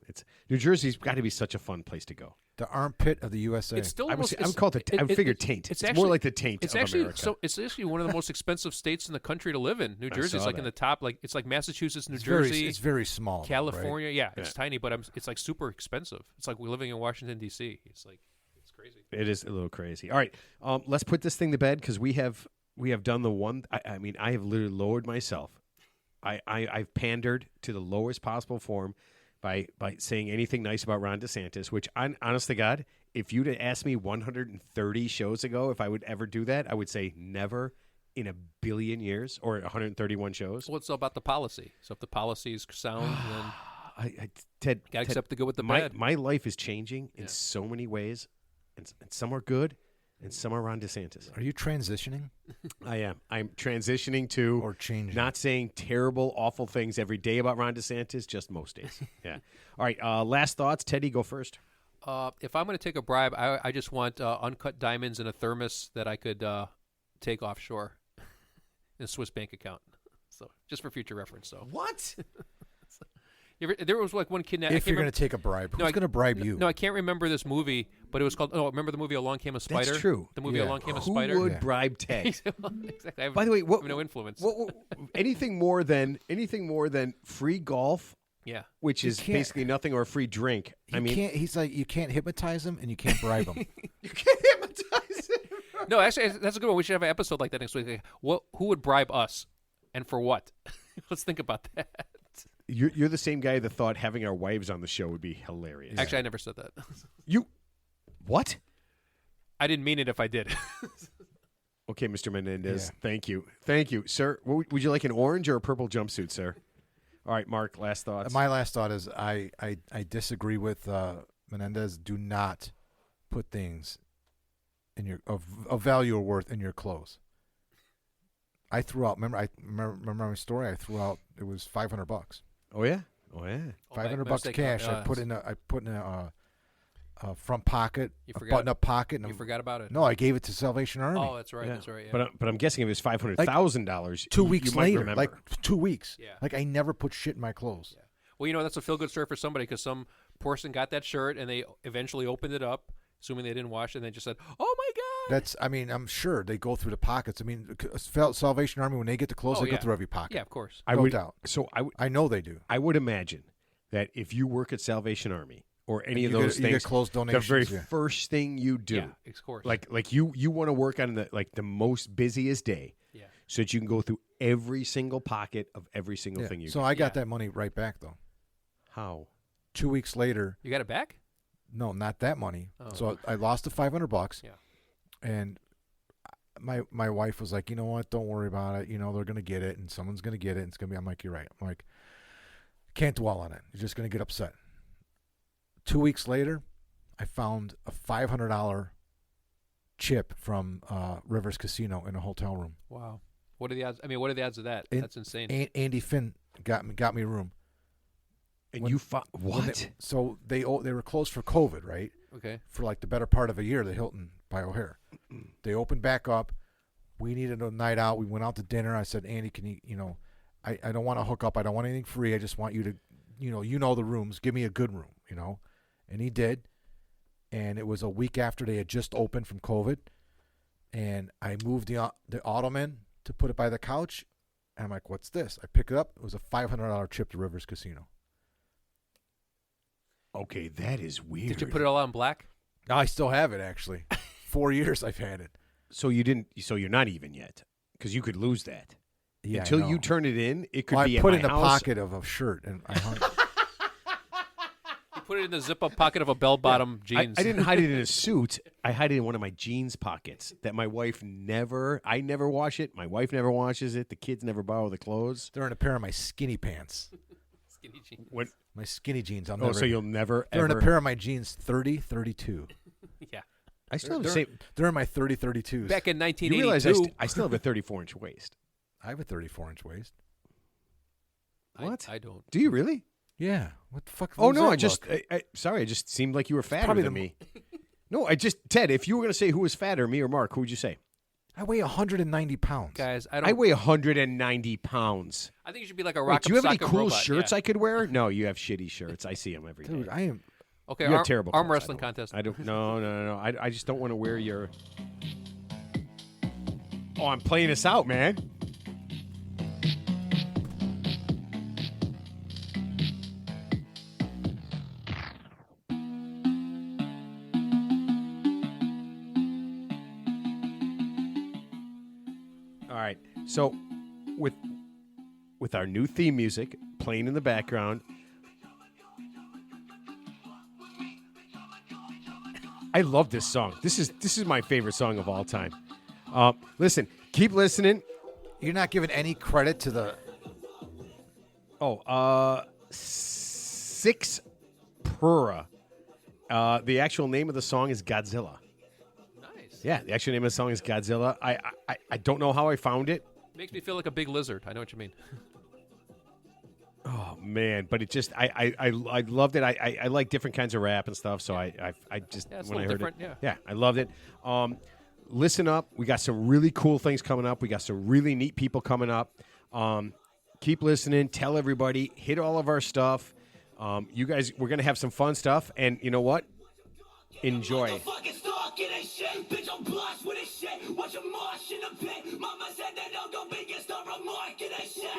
It's New Jersey's got to be such a fun place to go. The armpit of the USA. It's still I almost. would call it. I would figure taint. It's more like the taint It's of actually America. it's actually one of the most expensive states in the country to live in. New Jersey is saw like in the top. Like it's like Massachusetts, New it's Jersey, Very, it's very small. though, California. right? Yeah, it's tiny, but it's like super expensive. It's like we're living in Washington D.C. It's crazy. It is a little crazy. All right, let's put this thing to bed because we have done the one. I mean, I have literally lowered myself. I've pandered to the lowest possible form by saying anything nice about Ron DeSantis. Which, honest to God, if you'd have asked me 130 shows ago if I would ever do that, I would say never in a billion years, or 131 shows. Well, it's all about the policy. So if the policy is sound, then Ted, gotta accept the good with the my bad. my life is changing in so many ways, and some are good, and some are Ron DeSantis. Are you transitioning I am. I'm transitioning to or changing? not saying terrible, awful things every day about Ron DeSantis, just most days. Yeah. All right. Last thoughts. Teddy, go first. If I'm going to take a bribe, I just want uncut diamonds in a thermos that I could take offshore in a Swiss bank account. So just for future reference. So What? There was like one kidnap. If you're going to take a bribe, who's going to bribe you? No, I can't remember this movie, but it was called. Oh, remember the movie Along Came a Spider? That's true. The movie Yeah. Along Came a Who Spider. would bribe Ted? Exactly. I have, By the way, I have no influence. anything more than free golf, Yeah. which is can't- basically nothing, or free drink. He's like, you can't hypnotize him and you can't bribe him. you can't hypnotize him. No, actually, that's a good one. We should have an episode like that next week. Like, who would bribe us, and for what? Let's think about that. You're the same guy that thought having our wives on the show would be hilarious. Actually, I never said that. What? I didn't mean it if I did. Okay, Mr. Menendez. Yeah. Thank you, sir. Would you like an orange or a purple jumpsuit, sir? All right, Mark. Last thoughts. My last thought is I disagree with Menendez. Do not put things in your of value or worth in your clothes. I threw out. Remember my story. I threw out. It was $500. Oh yeah. $500 cash. I put in a front pocket, a button-up pocket. And You forgot about it. No, I gave it to Salvation Army. Oh, that's right. Yeah. That's right. Yeah. But I'm guessing if it was $500,000, 2 weeks you might later, remember. like 2 weeks. Yeah. Like I never put shit in my clothes. Yeah. Well, that's a feel-good story for somebody because some person got that shirt and they eventually opened it up, assuming they didn't wash it, and they just said, "Oh my god!" I'm sure they go through the pockets. I mean, Salvation Army, when they get the clothes, Oh, they yeah. go through every pocket. Yeah, of course. No doubt. So I know they do. I would imagine that if you work at Salvation Army or any of You those get, you things, get clothes the donations. very yeah. first thing you do, Yeah, of course. like you want to work on the most busiest day, Yeah. so that you can go through every single pocket of every single Yeah. thing you. So do. I got that money right back though. How? 2 weeks later, You got it back? no, not that money. Oh. So I lost the $500. Yeah. And my wife was like, you know what? Don't worry about it. They're gonna get it, and someone's gonna get it. And it's gonna be. I'm like, you're right. I'm like, can't dwell on it. You're just gonna get upset. 2 weeks later, I found a $500 chip from Rivers Casino in a hotel room. Wow. What are the odds? I mean, what are the odds of that? And- That's insane. Andy Finn got me a room. And When- you When what? so they were closed for COVID, right? Okay. For like the better part of a year, the Hilton by O'Hare. They opened back up. We needed a night out. We went out to dinner. I said, Andy, can you, I don't want to hook up. I don't want anything free. I just want you to, you know the rooms. Give me a good room, And he did. And it was a week after they had just opened from COVID. And I moved the ottoman to put it by the couch. And I'm like, what's this? I pick it up. It was a $500 chip to Rivers Casino. Okay, that is weird. Did you put it all on black? I still have it, actually. 4 years I've had it. So you didn't. So you're not even yet, because you could lose that. Yeah, Until I you know. turn it in, it could Well, be I put at it my in the house. pocket of a shirt, and I hung. You put it in the zip-up pocket of a bell-bottom jeans. I didn't hide it in a suit. I hide it in one of my jeans pockets that my wife never. I never wash it. My wife never washes it. The kids never borrow the clothes. They're in a pair of my skinny pants. Skinny jeans. When, My skinny jeans. oh, so you'll never They're ever. in a pair of my jeans 30, 32. Yeah. I still have the They're, same. they're in my 30, 32s. Back in You 1982. realize I still have a 34-inch waist. I have a 34-inch waist. What? I don't. Do you really? Yeah. What the fuck? Oh was no! that I just. look? Sorry, I just seemed like you were fatter probably than the- me. No, I just Ted. If you were going to say who was fatter, me or Mark, who would you say? I weigh 190 pounds. Guys, I I don't. weigh 190 pounds. I think you should be like a Wait, rock. do you have any sock cool robot. shirts Yeah. I could wear? No, you have shitty shirts. I see them every day. Dude, I am. Okay, You have terrible arm clothes. wrestling contest. I don't. No. I just don't want to wear your. Oh, I'm playing this out, man. All right. So, with our new theme music playing in the background. I love this song. This is my favorite song of all time. Listen, keep listening. You're not giving any credit to the. Six Pura. The actual name of the song is Godzilla. Nice. Yeah, the actual name of the song is Godzilla. I don't know how I found it. Makes me feel like a big lizard. I know what you mean. Oh man, but it just I loved it. I like different kinds of rap and stuff, so I just Yeah, it's a when I little heard it, different, yeah, I loved it. Listen up, we got some really cool things coming up. We got some really neat people coming up. Keep listening. Tell everybody. Hit all of our stuff. You guys, we're going to have some fun stuff. And you know what? Enjoy. Bitch, I'm blessed with this shit. Watch a march in the pit. Mama said that I'm gonna be a star of mark in that shit.